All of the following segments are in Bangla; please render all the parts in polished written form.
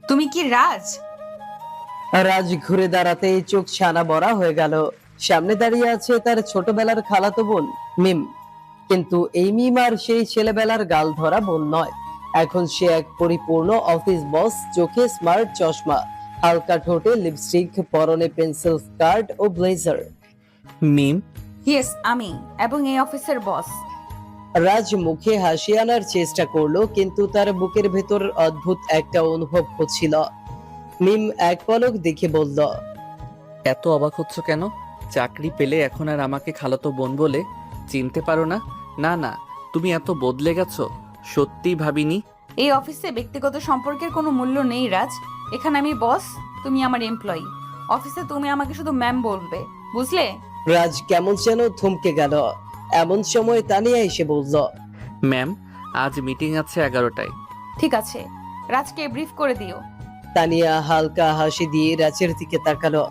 তুমি কি রাজ? রাজ ঘুরে দাঁড়াতেই চোখ ছানা বড়া হয়ে গেল। সামনে দাঁড়িয়ে আছে তার ছোটবেলার খালাতো বোন মিম। কিন্তু এই মিম আর সেই ছেলেবেলার গাল ধরা বোন নয়। এখন সে এক পরিপূর্ণ অফিস বস, চোখে স্মার্ট চশমা, হালকা ঠোঁটে লিপস্টিক, পরনে পেন্সিল স্কার্ট ও ব্লেজার। মিম, ইয়েস, আমি, এবং এই অফিসের বস। রাজ মুখে হাসি আনার চেষ্টা করলো, কিন্তু তার বুকের ভেতর অদ্ভুত একটা অনুভব হচ্ছিল। মিম এক পলক দেখে বলল, এত অবাক হচ্ছ কেন? চাকরি পেলে এখন আর আমাকে খালাতো বোন বলে চিনতে পারো না? না না, তুমি এত বদলে গেছো, সত্যি ভাবিনি। এই অফিসে ব্যক্তিগত সম্পর্কের কোনো মূল্য নেই রাজ। এখানে আমি বস, তুমি আমার এমপ্লয়ি। অফিসে তুমি আমাকে শুধু ম্যাম বলবে, বুঝলে? রাজ কেমন যেন থমকে গেল। এমন সময় তানিয়া এসে বলল, ম্যাম, আজ মিটিং আছে 11টায়। ঠিক আছে, রাজকে ব্রিফ করে দিও। তানিয়া হালকা হাসি দিয়ে রাজের দিকে তাকালো।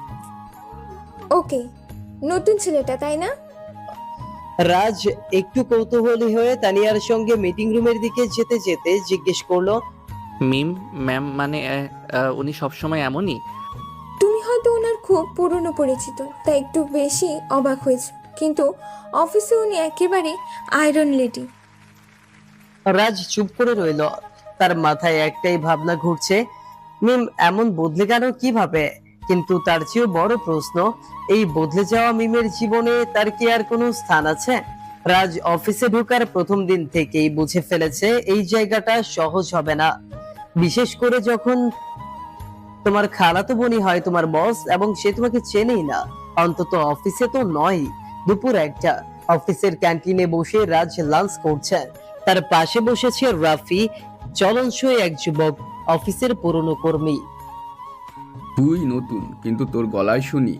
ওকে, নতুন ছেলেটা তাই না? রাজ একটু কৌতূহলী হয়ে তানিয়ার সঙ্গে মিটিং রুমের দিকে যেতে যেতে জিজ্ঞেস করলো, মিম ম্যাম মানে উনি সবসময় এমনই? তুমি হয়তো ওনার খুব পুরনো পরিচিত, তাই একটু বেশি অবাক হয়েছে, কিন্তু অফিসে উনি একেবারে আয়রন লেডি। রাজ চুপ করে রইল। তার মাথায় একটাই ভাবনা ঘুরছে, মিম এমন বদলে গেল কিভাবে? কিন্তু তার চেয়েও বড় প্রশ্ন, এই বদলে যাওয়া মিমের জীবনে তার কি আর কোনো স্থান আছে? রাজ অফিসে ঢোকার প্রথম দিন থেকেই বুঝে ফেলেছে এই জায়গাটা সহজ হবে না, বিশেষ করে যখন তোমার খালাতো বোনই হয় তোমার বস এবং সে তোমাকে চেনেই না, অন্তত অফিসে তো নয়। দুপুর 1টা, অফিসের ক্যান্টিনে বসে রাজ লাঞ্চ করছে। তার পাশে বসেছে রাফি, চলনসই এক যুবক, অফিসের পুরনো কর্মী। তুই নতুন, কিন্তু তোর গলায় শুনি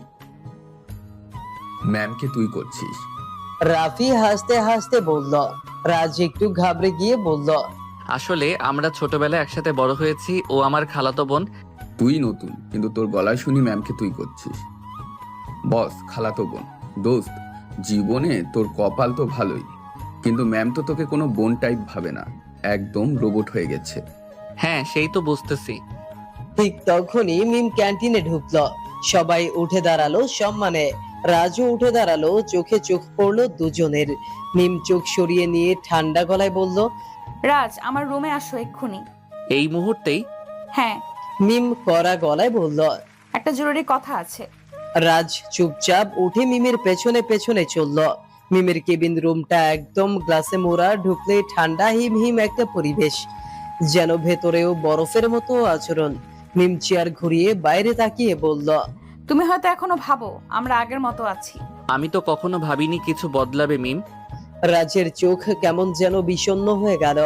ম্যামকে তুই করছিস। রাফি হাসতে হাসতে বলল। রাজ একটু ঘাবড়ে গিয়ে বলল, আসলে আমরা ছোটবেলায় একসাথে বড় হয়েছি, ও আমার খালাতো বোন। তুই নতুন, কিন্তু তোর গলায় শুনি ম্যামকে তুই করছিস। বস, খালাতো বোন, দোস্ত, জীবনে তোর কপাল তো ভালোই, কিন্তু ম্যাম তো তোকে কোনো বোন টাইপ ভাবে না, একদম রোবট হয়ে গেছে। হ্যাঁ, সেই তো বুঝতেছি। ঠিক তখনই মিম ক্যান্টিনে ঢুকলো। সবাই উঠে দাঁড়ালো সম্মানে। রাজু উঠে দাঁড়ালো, চোখে চোখ পড়লো দুজনের। মিম চোখ সরিয়ে নিয়ে ঠান্ডা গলায় বলল, রাজ, আমার রুমে আসো এক্ষুনি। এই মুহূর্তেই? হ্যাঁ, মিম কড়া গলায় বলল। একটা জরুরি কথা আছে। রাজ চুপচাপ উঠে মিমের পেছনে পেছনে চলল। মিমের কেবিন রুমটা একদম গ্লাসে মোড়া, ঢুকলে ঠান্ডা হিম হিম একটা পরিবেশ, যেন ভেতরেও বরফের মতো আচরণ। মিম চেয়ার ঘুরিয়ে বাইরে তাকিয়ে বলল, তুমি হয়তো এখনো ভাবো আমরা আগের মতো আছি। আমি তো কখনো ভাবিনি কিছু বদলাবে মিম। রাজের চোখ কেমন যেন বিষণ্ণ হয়ে গেল।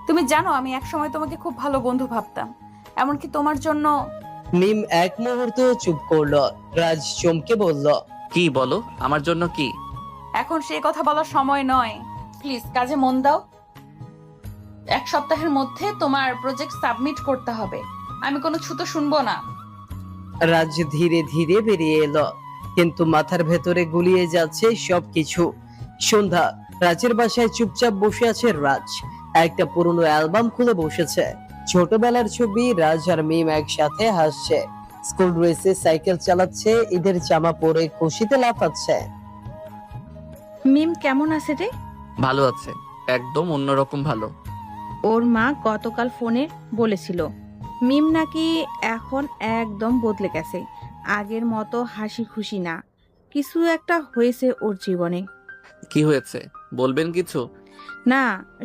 তুমি জানো আমি একসময় তোমাকে খুব ভালো বন্ধু ভাবতাম, এমনকি তোমার জন্য। মিম এক মুহূর্ত চুপ করলো। রাজ চমকে বলল, কি বলো? আমার জন্য কি? এখন সেই কথা বলার সময় নয়, প্লিজ কাজে মন দাও। 1 সপ্তাহের মধ্যে তোমার প্রজেক্ট সাবমিট করতে হবে। আমি কোনো ছুতো শুনবো না। রাজ ধীরে ধীরে বেরিয়ে এলো, কিন্তু মাথার ভেতরে গুলিয়ে যাচ্ছে সবকিছু। সন্ধ্যা, রাজের বাসায় চুপচাপ বসে আছে রাজ। একটা পুরনো অ্যালবাম খুলে বসেছে। ছোটবেলার ছবি, রাজ আর মিম একসাথে হাসছে, স্কুল ড্রেসে সাইকেল চালাচ্ছে, ঈদের জামা পরে খুশিতে লাফাচ্ছে। মিম কেমন আছে রে? ভালো আছে, একদম অন্যরকম ভালো। ওর মা গতকাল ফোনে বলেছিল মিম নাকি এখন একদম বদলে গেছে, আগের মতো হাসি খুশি না, কিছু একটা হয়েছে ওর জীবনে। কি হয়েছে বলবেন কিছু? না,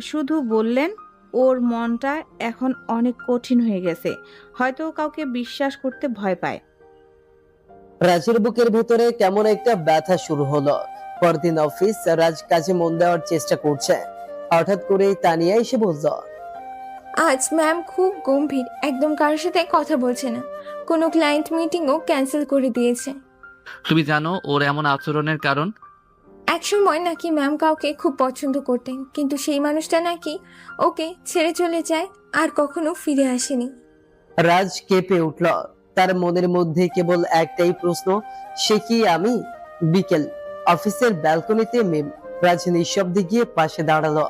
শুধু বললেন ওর মনটা এখন অনেক কঠিন হয়ে গেছে, হয়তো কাউকে বিশ্বাস করতে ভয় পায়। রাজের বুকের ভেতরে কেমন একটা ব্যথা শুরু হলো। পরদিন অফিস, রাজ কাজে মন দেওয়ার চেষ্টা করছে। হঠাৎ করে তানিয়া এসে বলল, আজ ম্যাম খুব গম্ভীর, একদম কারোর সাথে কথা বলছে না, কোনো ক্লায়েন্ট মিটিংও ক্যান্সেল করে দিয়েছে। তুমি জানো ওর এমন আচরণের কারণ? একসময় নাকি ম্যাম কাউকে খুব পছন্দ করতেন, কিন্তু সেই মানুষটা নাকি ওকে ছেড়ে চলে যায় আর কখনো ফিরে আসেনি। রাজ কেঁপে উঠল। তার মনের মধ্যে কেবল একটাই প্রশ্ন, সে কি আমি? বিকেল, অফিসের ব্যালকনিতে মিম। রাজ নিঃশব্দে গিয়ে পাশে দাঁড়ালো।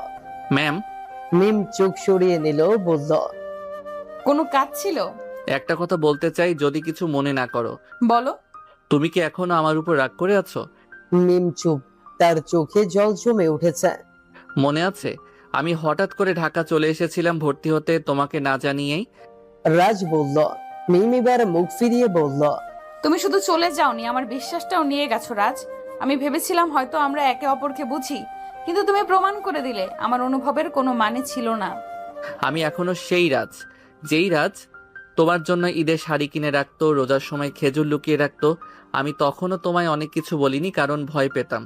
ম্যাম, মিম চোখ সরিয়ে নিল, বলল, কোনো কাজ ছিল? একটা কথা বলতে চাই, যদি কিছু মনে না করো। বলো। তুমি কি এখনো আমার উপর রাগ করে আছো? মিম চুপ, তার চোখে জল জমে উঠেছে। মনে আছে আমি হঠাৎ করে ঢাকা চলে এসেছিলাম ভর্তি হতে, তোমাকে না জানিয়েই? রাজ বলল। মিম এবার মুখ ফিরিয়ে বলল, তুমি শুধু চলে যাওনি, আমার বিশ্বাসটাও নিয়ে গেছো রাজ। আমি ভেবেছিলাম হয়তো আমরা একে অপরকে বুঝি, কিন্তু তুমি প্রমাণ করে দিলে আমার অনুভবের কোনো মানে ছিল না। আমি এখনো সেই রাজ, যেই রাজ তোমার জন্য ঈদের শাড়ি কিনে রাখতো, রোজার সময় খেজুর লুকিয়ে রাখতো। আমি তখনও তোমায় অনেক কিছু বলিনি, কারণ ভয় পেতাম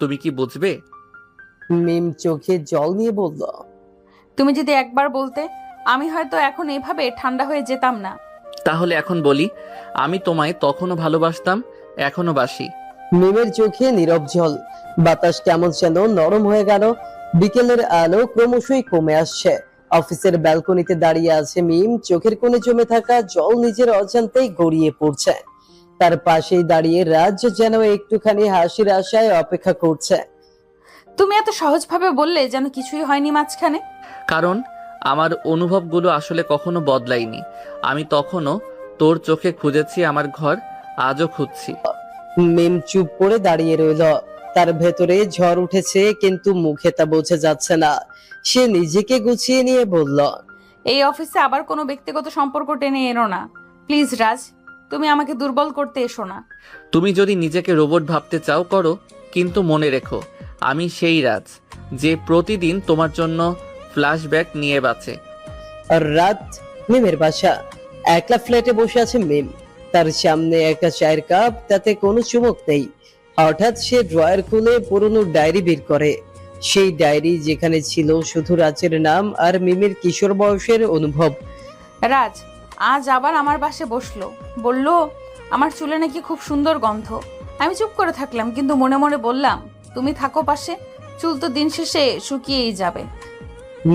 তুমি কি বুঝবে। মিম চোখে জল নিয়ে বলল, তুমি যদি একবার বলতে, আমি হয়তো এখন এভাবে ঠান্ডা হয়ে যেতাম না। তাহলে এখন বলি, আমি তোমায় তখনও ভালোবাসতাম, এখনো বাসি। মিমের চোখে নীরব জল। বাতাস কেমন যেন নরম হয়ে গেল। বিকেলের আলো ক্রমশই কমে আসছে। অফিসের ব্যালকনিতে দাঁড়িয়ে আছে মিম, চোখের কোণে জমে থাকা জল নিজের অজান্তেই গড়িয়ে পড়ছে। তার পাশেই দাঁড়িয়ে রাজ যেন একটুখানি হাসির আশায় অপেক্ষা করছে। তুমি এত সহজভাবে বললে যেন কিছুই হয়নি মাঝখানে। কারণ আমার অনুভবগুলো আসলে কখনো বদলায়নি। আমি তখনও তোর চোখে খুঁজেছি আমার ঘর, আজও খুঁজছি। মিম চুপ করে দাঁড়িয়ে রইল। তার ভেতরে ঝড় উঠেছে, কিন্তু মুখে তা বোঝা যাচ্ছে না। সে নিজেকে গুছিয়ে নিয়ে বলল, এই অফিসে আবার কোনো ব্যক্তিগত সম্পর্ক টেনে এনো না প্লিজ রাজ। তুমি আমাকে দুর্বল করতে এসো না। তুমি যদি নিজেকে রোবট ভাবতে চাও করো, কিন্তু মনে রেখো আমি সেই রাজ যে প্রতিদিন তোমার জন্য ফ্ল্যাশব্যাক নিয়ে বাঁচে। আর রাত মিমের বাসা। একলা ফ্ল্যাটে বসে আছে মিম। তার সামনে একটা চায়ের কাপ, তাতে কোনো চুমুক নেই। হঠাৎ সে ড্রয়ার খুলে পুরনো ডায়েরি বের করে। সেই ডায়েরি যেখানে ছিল শুধু রাজের নাম আর মিমের কিশোর বয়সের অনুভব। রাজ আজ আবার আমার পাশে বসলো, বলল আমার চুলে নাকি খুব সুন্দর গন্ধ। আমি চুপ করে থাকলাম, কিন্তু মনে মনে বললাম তুমি থাকো পাশে, চুল তো দিন শেষে শুকিয়েই যাবে।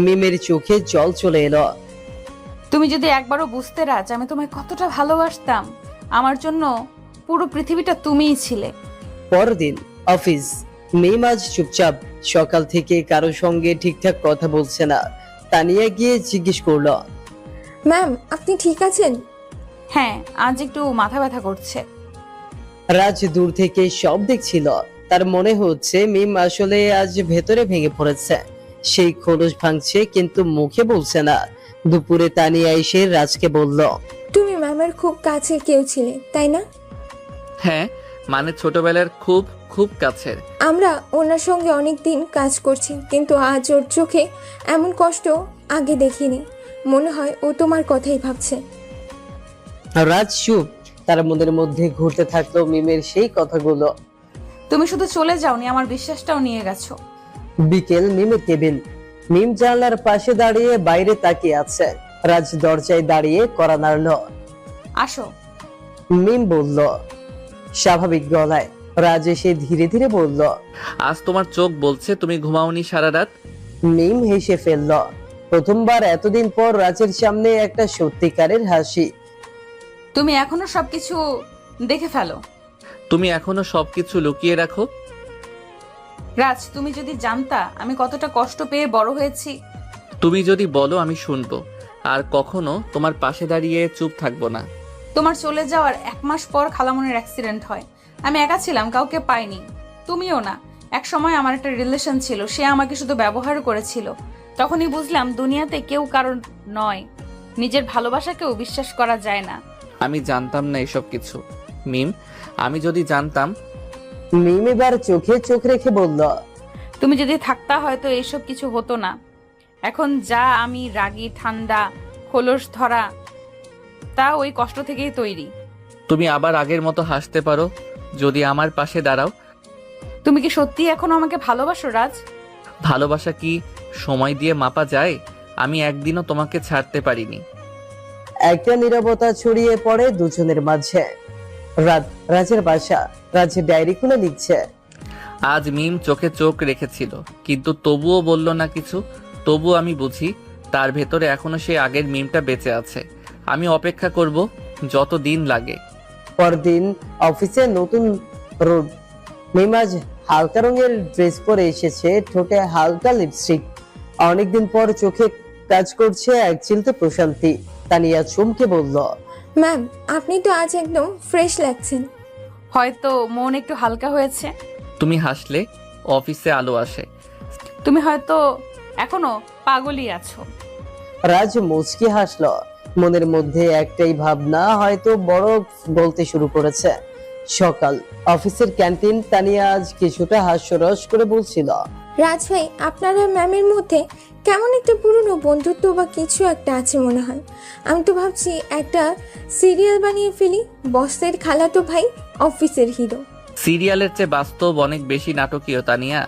মিমের চোখে জল চলে এলো। তুমি যদি একবারও বুঝতে রাজ, আমি তোমায় কতটা ভালোবাসতাম। আমার জন্য পুরো পৃথিবীটা তুমিই ছিলে। পরদিন অফিস। মিম আজ চুপচাপ। সকাল থেকে কারো সঙ্গে ঠিকঠাক কথা বলছে না। তানিয়া গিয়ে জিজ্ঞেস করলো, ম্যাম আপনি ঠিক আছেন? হ্যাঁ, আজ একটু মাথা ব্যথা করছে। রাজ দূর থেকে সব দেখছিল। তার মনে হচ্ছে মিম আসলে আজ ভেতরে ভেঙে পড়েছে। সেই খোলস ভাঙছে, কিন্তু মুখে বলছে না। দুপুরে তানিয়া এসে রাজকে বলল, তুমি ম্যামের খুব কাছের কেউ ছিলে তাই না? হ্যাঁ, মানে ছোটবেলার খুব খুব কাছের। আমরা ওনার সঙ্গে অনেক দিন কাজ করছি, কিন্তু আজ ওর চোখে এমন কষ্ট আগে দেখিনি। মনে হয় ও তোমার কথাই ভাবছে। রাজ চুপ। তার মনের মধ্যে ঘুরতে থাকলো মিমের সেই কথাগুলো। তুমি শুধু চলে যাওনি, আমার বিশ্বাসটাও নিয়ে গেছো। বিকেল, মিমের কেবিন। মিম জানলার পাশে দাঁড়িয়ে বাইরে তাকিয়ে আছে। রাজ দরজায় দাঁড়িয়ে কড়া নাড়ল। আসো। মিম বলল স্বাভাবিক গলায়। রাজ এসে ধীরে ধীরে বলল, আজ তোমার চোখ বলছে তুমি ঘুমাওনি সারা রাত। মিম হেসে ফেলল। প্রথমবার এতদিন পর রাজের সামনে একটা সত্যিকারের হাসি। তুমি এখনো সবকিছু দেখে ফেলো। তুমি এখনো সবকিছু লুকিয়ে রাখো। রাজ তুমি যদি জানতা আমি কতটা কষ্ট পেয়ে বড় হয়েছি। তুমি যদি বলো আমি শুনবো, আর কখনো তোমার পাশে দাঁড়িয়ে চুপ থাকবো না। তোমার চলে যাওয়ার 1 মাস পর খালামনের অ্যাক্সিডেন্ট হয়। আমি একা ছিলাম, কাউকে পাইনি, তুমিও না। এক সময় আমার একটা রিলেশন ছিল, সে আমাকে শুধু ব্যবহার করেছিল। তখনই বুঝলাম দুনিয়াতে কেউ কারণ নয়, নিজের ভালোবাসাকেও বিশ্বাস করা যায় না। আমি জানতাম না এসব কিছু মিম, আমি যদি জানতাম। মিম এবার চোখে চোখ রেখে বলল, তুমি যদি থাকতা হয়তো এসব কিছু হতো না। এখন যা আমি রাগী, ঠান্ডা, খোলস ধরা, তা ওই কষ্ট থেকেই তৈরি। তুমি আবার আগের মতো হাসতে পারো যদি আমার পাশে দাঁড়াও। তুমি কি সত্যি এখনো আমাকে ভালোবাসো রাজ? ভালোবাসা কি সময় দিয়ে মাপা যায়? আমি একদিনও তোমাকে ছাড়তে পারিনি। একটা নীরবতা ছড়িয়ে পড়ে দুজনের মাঝে। রাজের বাসা। রাজ ডায়েরি খুলে লিখছে। আজ মিম চোখে চোখ রেখেছিল, কিন্তু তবুও বলল না কিছু। তবুও আমি বুঝি তার ভেতরে এখনো সেই আগের মিমটা বেঁচে আছে। আমি অপেক্ষা করব যত দিন লাগে। পরদিন অফিসে নতুন রোড। মিম আজ হালকা রঙের ড্রেস পরে এসেছে, ঠোঁটে হালকা লিপস্টিক। অনেকদিন পর চোখে কাজ করছে এক চিলতে প্রশান্তি। তানিয়া চমকে বলল, ম্যাম, আপনি তো আজ একদম ফ্রেশ লাগছেন। হয়তো মন একটু হালকা হয়েছে। তুমি হাসলে অফিসে আলো আসে। তুমি হয়তো এখনো পাগলই আছো। রাজ মুচকি হাসল। মনের মধ্যে একটাই ভাবনা হয়তো বড় বলতে শুরু করেছে। সকাল, অফিসের ক্যান্টিন। তানিয়া আজ কিছুটা হাস্যরস করে বলছিল, রাজ ভাই, আপনার আর ম্যামের মধ্যে কেমন একটা পুরনো বন্ধুত্ব বা কিছু একটা আছে মনে হয়। আমি তো ভাবছি একটা সিরিয়াল বানিয়ে ফেলি, বসের খালাতো ভাই অফিসের হিরো। সিরিয়ালের চেয়ে বাস্তব অনেক বেশি নাটকীয় তানিয়া।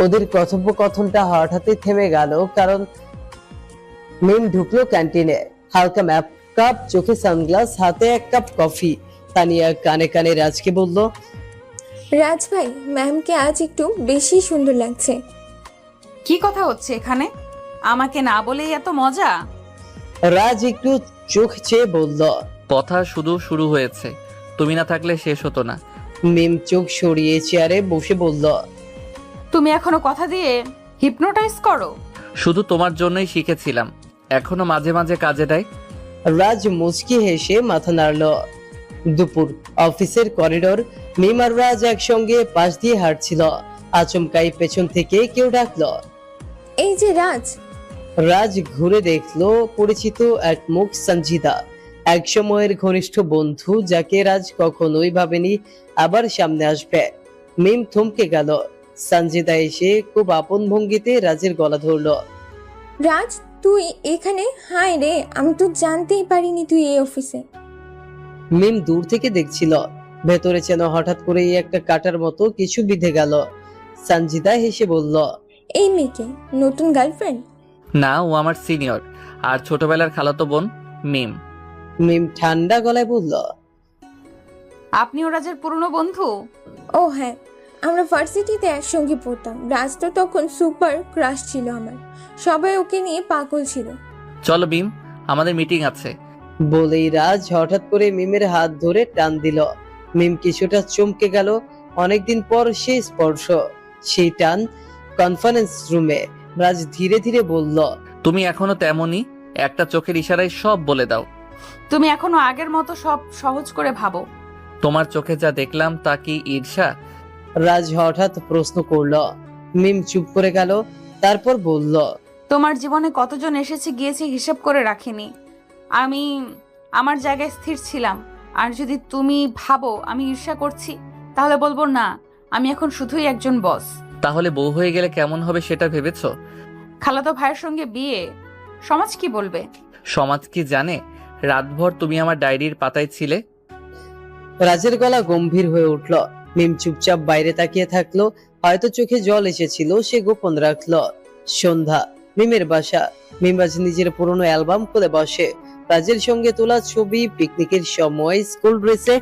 ওদের কথোপকথনটা হঠাৎই থেমে গেল, কারণ মিম ঢুকলো ক্যান্টিনে। হালকা মেকআপ, চোখে সানগ্লাস, হাতে এক কাপ কফি। তানিয়া কানে কানে রাজকে বলল, রাজ ভাই, ম্যামকে আজ একটু বেশি সুন্দর লাগছে। কি কথা হচ্ছে এখানে? আমাকে না বলেই এত মজা? রাজ একটু চোখ চেয়ে বলল। কথা শুধু শুরু হয়েছে, তুমি না থাকলে শেষ হতো না। মিম চোখ সরিয়ে চেয়ারে বসে বলল, তুমি এখনো কথা দিয়ে হিপনোটাইজ করো? শুধু তোমার জন্যই শিখেছিলাম, এখনো মাঝে মাঝে কাজে দেয়। রাজ মুচকি হেসে মাথা নাড়ল। দুপুর, অফিসের করিডোর। মিম আর রাজ একসঙ্গে পাশ দিয়ে হাঁটছিল। আচমকাই পেছন থেকে কেউ ডাকলো। এই যে রাজ। রাজ ঘুরে দেখলো পরিচিত এক মুখ, সঞ্জিদা। এক সময়ের ঘনিষ্ঠ বন্ধু, যাকে রাজ কখনোই ভাবেনি আবার সামনে আসবে। মিম থমকে গেল। সঞ্জিদা এসে খুব আপন ভঙ্গিতে রাজের গলা ধরলো। রাজ, তুই এখানে? হায় রে, আমি তো জানতেই পারিনি তুই এই অফিসে। মিম দূর থেকে দেখছিল, ভেতরে যেন হঠাৎ করেই একটা কাটার মতো কিছু বিঁধে গেল। সঞ্জিদা হেসে বলল, এই মেয়েকে নতুন গার্লফ্রেন্ড? না, ও আমার সিনিয়র আর ছোটবেলার খালাতো বোন মিম। মিম ঠান্ডা গলায় বলল, আপনিও রাজের পুরনো বন্ধু? ও হ্যাঁ, আমরা ভার্সিটিতে একসঙ্গে পড়তাম। রাজ তো তখন সুপার ক্রাশ ছিল আমার, সবাই ওকে নিয়ে পাগল ছিল। চলো মিম, আমাদের মিটিং আছে। বলেই রাজ হঠাৎ করে মিমের হাত ধরে টান দিল। মিম কিছুটা চমকে গেল। অনেকদিন পর সেই স্পর্শ, সেই টান। কনফারেন্স রুমে রাজ ধীরে ধীরে বলল, তুমি এখনো তেমনই, একটা চোখের ইশারায় সব বলে দাও। তুমি এখনো আগের মতো সব সহজ করে ভাবো? তোমার চোখে যা দেখলাম তা কি ঈর্ষা? রাজ হঠাৎ প্রশ্ন করল। মিম চুপ করে গেল, তারপর বলল, তোমার জীবনে কতজন এসেছে গিয়েছে হিসেব করে রাখিনি। আমি আমার জায়গায় স্থির ছিলাম। আর যদি তুমি ভাবো আমি ঈর্ষা করছি, তাহলে বলবো না, আমি এখন শুধুই একজন বস। তাহলে বউ হয়ে গেলে কেমন হবে সেটা ভেবেছো? খালাতো ভাইয়ের সঙ্গে বিয়ে, সমাজ কি বলবে? সমাজ কি জানে রাতভর তুমি আমার ডায়েরির পাতায় ছিলে? রাজের গলা গম্ভীর হয়ে উঠল। মিম চুপচাপ বাইরে তাকিয়ে থাকলো। হয়তো চোখে জল এসেছিল, সে গোপন রাখলো। সন্ধ্যা, মিমের বাসা। মিম আজ নিজের পুরনো অ্যালবাম খুলে বসে। রাজের সঙ্গে তোলা ছবি, পিকনিকের সময় স্কুল ড্রেসে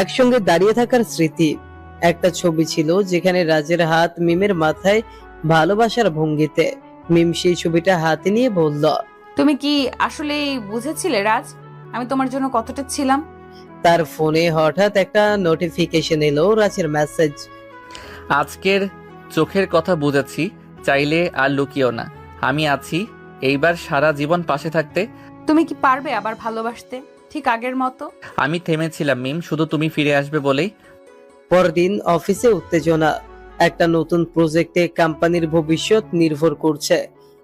একসঙ্গে দাঁড়িয়ে থাকার স্মৃতি। একটা ছবি ছিল যেখানে রাজের হাত মিমের মাথায়, ভালোবাসার ভঙ্গিতে। মিম সেই ছবিটা হাতে নিয়ে বলল, তুমি কি আসলেই বুঝেছিলে রাজ আমি তোমার জন্য কতটা ছিলাম? তার ফোনে হঠাৎ একটা নোটিফিকেশন এলো, রাজের মেসেজ। আজকের চোখের কথা বুঝেছি, চাইলে আর লুকিও না, আমি আছি এইবার সারা জীবন পাশে থাকতে। তুমি কি পারবে আবার ভালোবাসতে ঠিক আগের মতো? আমি থেমেছিলাম মিম, শুধু তুমি ফিরে আসবে বলেই। পরদিন অফিসে উত্তেজনা। একটা নতুন প্রজেক্টে কোম্পানির ভবিষ্যৎ নির্ভর করছে।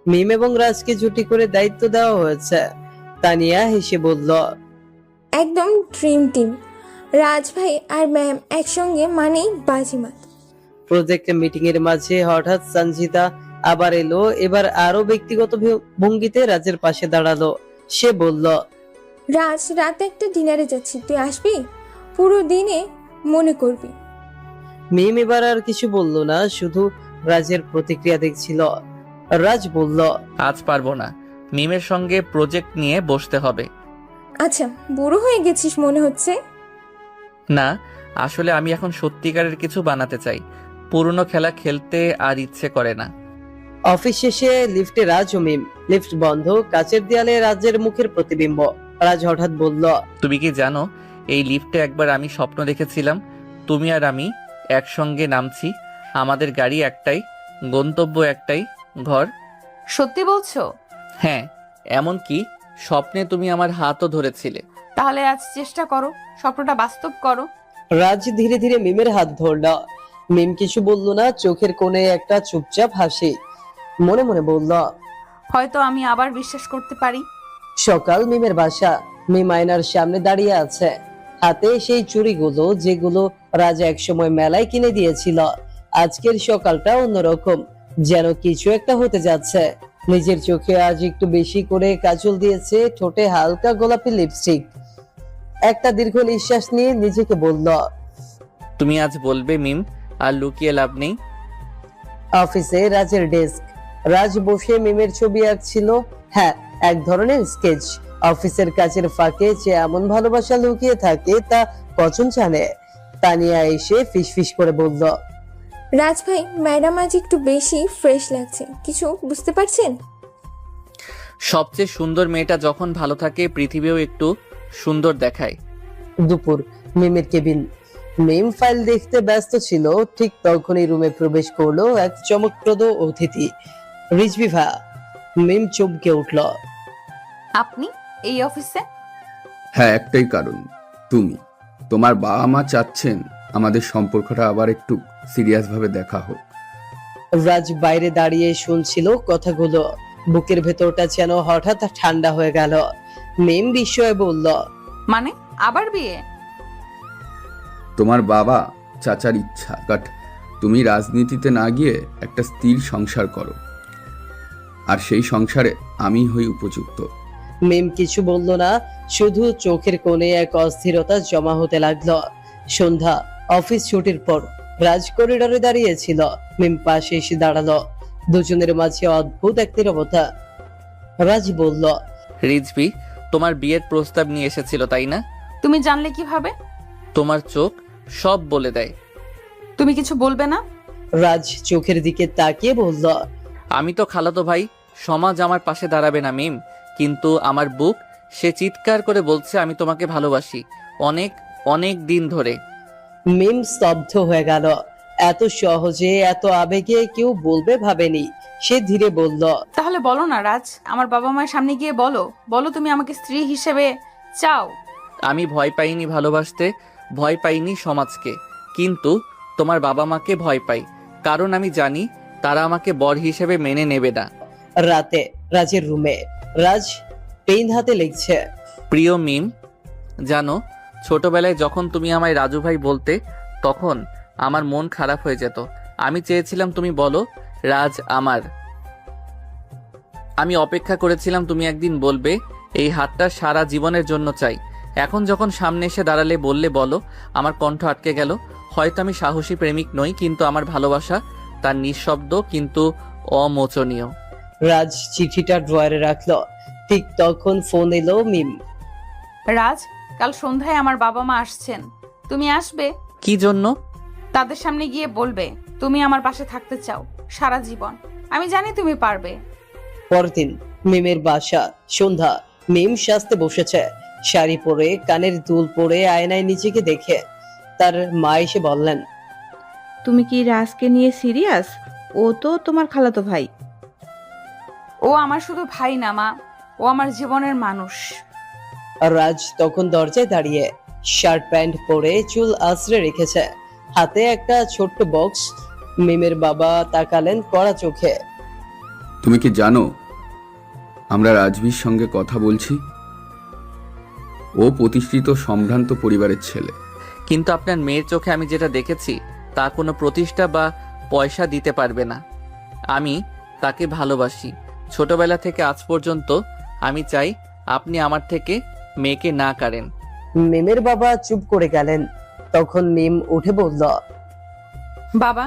মিম এবং রাজকে জুটি করে দায়িত্ব দেওয়া হয়েছে। তানিয়া হেসে বলল, একদম ড্রিম টিম। রাজ ভাই আর ম্যাম একসঙ্গে মানেই বাজিমাত। প্রজেক্ট মিটিং এর মাঝে হঠাৎ সঞ্জিতা আবার এলো। এবার আরো ব্যক্তিগত ভঙ্গিতে রাজের পাশে দাঁড়ালো। সে বলল, রাজ, রাতে একটা ডিনারে যাচ্ছি, তুই আসবি? পুরো দিনে মনে করবি। মিম এবার আর কিছু বলল না, শুধু রাজের প্রতিক্রিয়া দেখছিল। রাজ বলল, আজ পারবো না, মিমের সঙ্গে প্রজেক্ট নিয়ে বসতে হবে। আচ্ছা, বুড়ো হয়ে গেছিস মনে হচ্ছে। না, আসলে আমি এখন সত্যিকারের কিছু বানাতে চাই, পুরনো খেলা খেলতে আর ইচ্ছে করে না। অফিস শেষে লিফটে রাজ ও মিম। লিফট বন্ধ, কাচের দেয়ালে রাজের মুখের প্রতিবিম্ব। রাজ হঠাৎ বলল, তুমি কি জানো এই লিফটে একবার আমি স্বপ্ন দেখেছিলাম, তুমি আর আমি একসঙ্গে নামছি, আমাদের গাড়ি একটাই, গন্তব্য একটাই, ঘর। সত্যি বলছো? হ্যাঁ, এমনকি স্বপ্নে তুমি আমার হাতও ধরেছিলে। তাহলে আজ চেষ্টা করো, স্বপ্নটা বাস্তব করো। রাজ ধীরে ধীরে মিমের হাত ধরল। মিম কিছু বলল না, চোখের কোণে একটা চুপচাপ হাসি। মনে মনে বলল, হয়তো আমি আবার বিশ্বাস করতে পারি। সকাল মিমের বাসা। মিম আয়নার সামনে দাঁড়িয়ে আছে, হাতে সেই চুড়িগুলো যেগুলো রাজ একসময় মেলায় কিনে দিয়েছিল। আজকের সকালটা অন্যরকম, যেন কিছু একটা হতে যাচ্ছে। নিজের চোখে আজ একটু বেশি করে কাজল দিয়েছে, ঠোঁটে হালকা গোলাপি লিপস্টিক। একটা দীর্ঘ নিঃশ্বাস নিয়ে নিজেকে বলল, তুমি আজ বলবে মিম, আর লুকিয়ে লাভ নেই। অফিসে রাজের ডেস্ক। রাজ বসে মিমের ছবি আঁকছিল। হ্যাঁ, এক ধরনের স্কেচ। অফিসের কাজের ফাঁকে যে এমন ভালোবাসা লুকিয়ে থাকে তা কজন জানে। তানিয়া এসে ফিসফিস করে বলল, রাজ ভাই, ম্যাডাম আজ একটু বেশি ফ্রেশ লাগছে, কিছু বুঝতে পারছেন? সবচেয়ে সুন্দর মেয়েটা যখন ভালো থাকে পৃথিবীও একটু সুন্দর দেখায়। দুপুর। মিমের কেবিন। মিম ফাইল দেখতে ব্যস্ত ছিল, ঠিক তখনই রুমে প্রবেশ করলো এক চমকপ্রদ অতিথি, রিজভিভা। মিম চমকে উঠল। আপনি এই অফিসে? হ্যাঁ, একটাই কারণ, তুমি। তোমার বাবা মা চাচ্ছেন আমাদের সম্পর্কটা আবার একটু সিরিয়াস ভাবে দেখা হোক। রাজ বাইরে দাঁড়িয়ে শুনছিল কথাগুলো। বুকের ভেতরটা যেন হঠাৎ ঠান্ডা হয়ে গেল। মিম বিস্ময়ে বলল, মানে আবার বিয়ে? তোমার বাবা চাচার ইচ্ছা, বাট তুমি রাজনীতিতে না গিয়ে একটা স্থির সংসার করো, আর সেই সংসারে আমি হই উপযুক্ত। মিম কিছু বলল না, শুধু চোখের কোণে এক অস্থিরতা জমা হতে লাগলো। সন্ধ্যা। অফিস ছুটির পর রাজ করিডোরে দাঁড়িয়েছিল। মিম পাশে এসে দাঁড়ালো। দুজনের মাঝে অদ্ভুত এক নীরবতা। রাজ বলল, রিজভি তোমার বিয়ের প্রস্তাব নিয়ে এসেছিল, তাই না? তুমি জানলে কিভাবে? তোমার চোখ সব বলে দেয়। তুমি কিছু বলবে না? রাজ চোখের দিকে তাকিয়ে বলল, আমি তো খালাতো ভাই, সমাজ আমার পাশে দাঁড়াবে না মিম, কিন্তু আমার বুক সে চিৎকার করে বলছে আমি তোমাকে ভালোবাসি, অনেক অনেক দিন ধরে। মিম স্তব্ধ হয়ে গেল। এত সহজে এত আবেগে কেউ বলবে ভাবেনি। সে ধীরে বলল, তাহলে বলো না রাজ, আমার বাবা মায়ের সামনে গিয়ে বলো, বলো তুমি আমাকে স্ত্রী হিসেবে চাও। আমি ভয় পাইনি ভালোবাসতে, ভয় পাইনি সমাজকে, কিন্তু তোমার বাবা মাকে ভয় পাই, কারণ আমি জানি তারা আমাকে বর হিসেবে মেনে নেবে না। রাতে রাজের রুমে। রাজ পেন হাতে লিখছে। প্রিয় মিম, জানো ছোটবেলায় যখন তুমি আমায় রাজু ভাই বলতে, তখন আমার মন খারাপ হয়ে যেত। আমি চেয়েছিলাম তুমি বলো রাজ আমার। আমি অপেক্ষা করেছিলাম তুমি একদিন বলবে এই হাতটা সারা জীবনের জন্য চাই। এখন যখন সামনে এসে দাঁড়ালে বললে বলো, আমার কণ্ঠ আটকে গেল। হয়তো আমি সাহসী প্রেমিক নই, কিন্তু আমার ভালোবাসা তার নিঃশব্দ কিন্তু অমোচনীয়। রাজ চিঠিটা ড্রয়ারে রাখলো। ঠিক তখন ফোন এলো মিম। রাজ, কাল সন্ধ্যায় আমার বাবা মা আসছেন, তুমি আসবে? কি জন্য? তাদের সামনে গিয়ে বলবে তুমি আমার পাশে থাকতে চাও সারা জীবন। আমি জানি তুমি পারবে। পরদিন মিমের বাসা। সন্ধ্যা। মিম সাজতে বসেছে, শাড়ি পরে, কানের দুল পরে আয়নায় নিজেকে দেখে। তার মা এসে বললেন, তুমি কি রাজকে নিয়ে সিরিয়াস? ও তো তোমার খালাতো ভাই। ও আমার শুধু ভাই না মা, ও আমার জীবনের মানুষ। রাজ তখন দরজায় দাঁড়িয়ে, শার্ট প্যান্ট পরে, চুল আঁচড়ে রেখেছে, হাতে একটা ছোট্ট বক্স। মিমের বাবা তাকালেন কড়া চোখে। তুমি কি জানো আমরা রাজবীর সঙ্গে কথা বলছি? ও প্রতিষ্ঠিত সম্ভ্রান্ত পরিবারের ছেলে। কিন্তু আপনার মেয়ের চোখে আমি যেটা দেখেছি তা কোনো প্রতিষ্ঠা বা পয়সা দিতে পারবে না। আমি তাকে ভালোবাসি ছোটবেলা থেকে আজ পর্যন্ত। আমি চাই আপনি আমার থেকে মেয়েকে না কাড়েন। মিমের বাবা চুপ করে গেলেন। তখন মিম উঠে বলল, বাবা,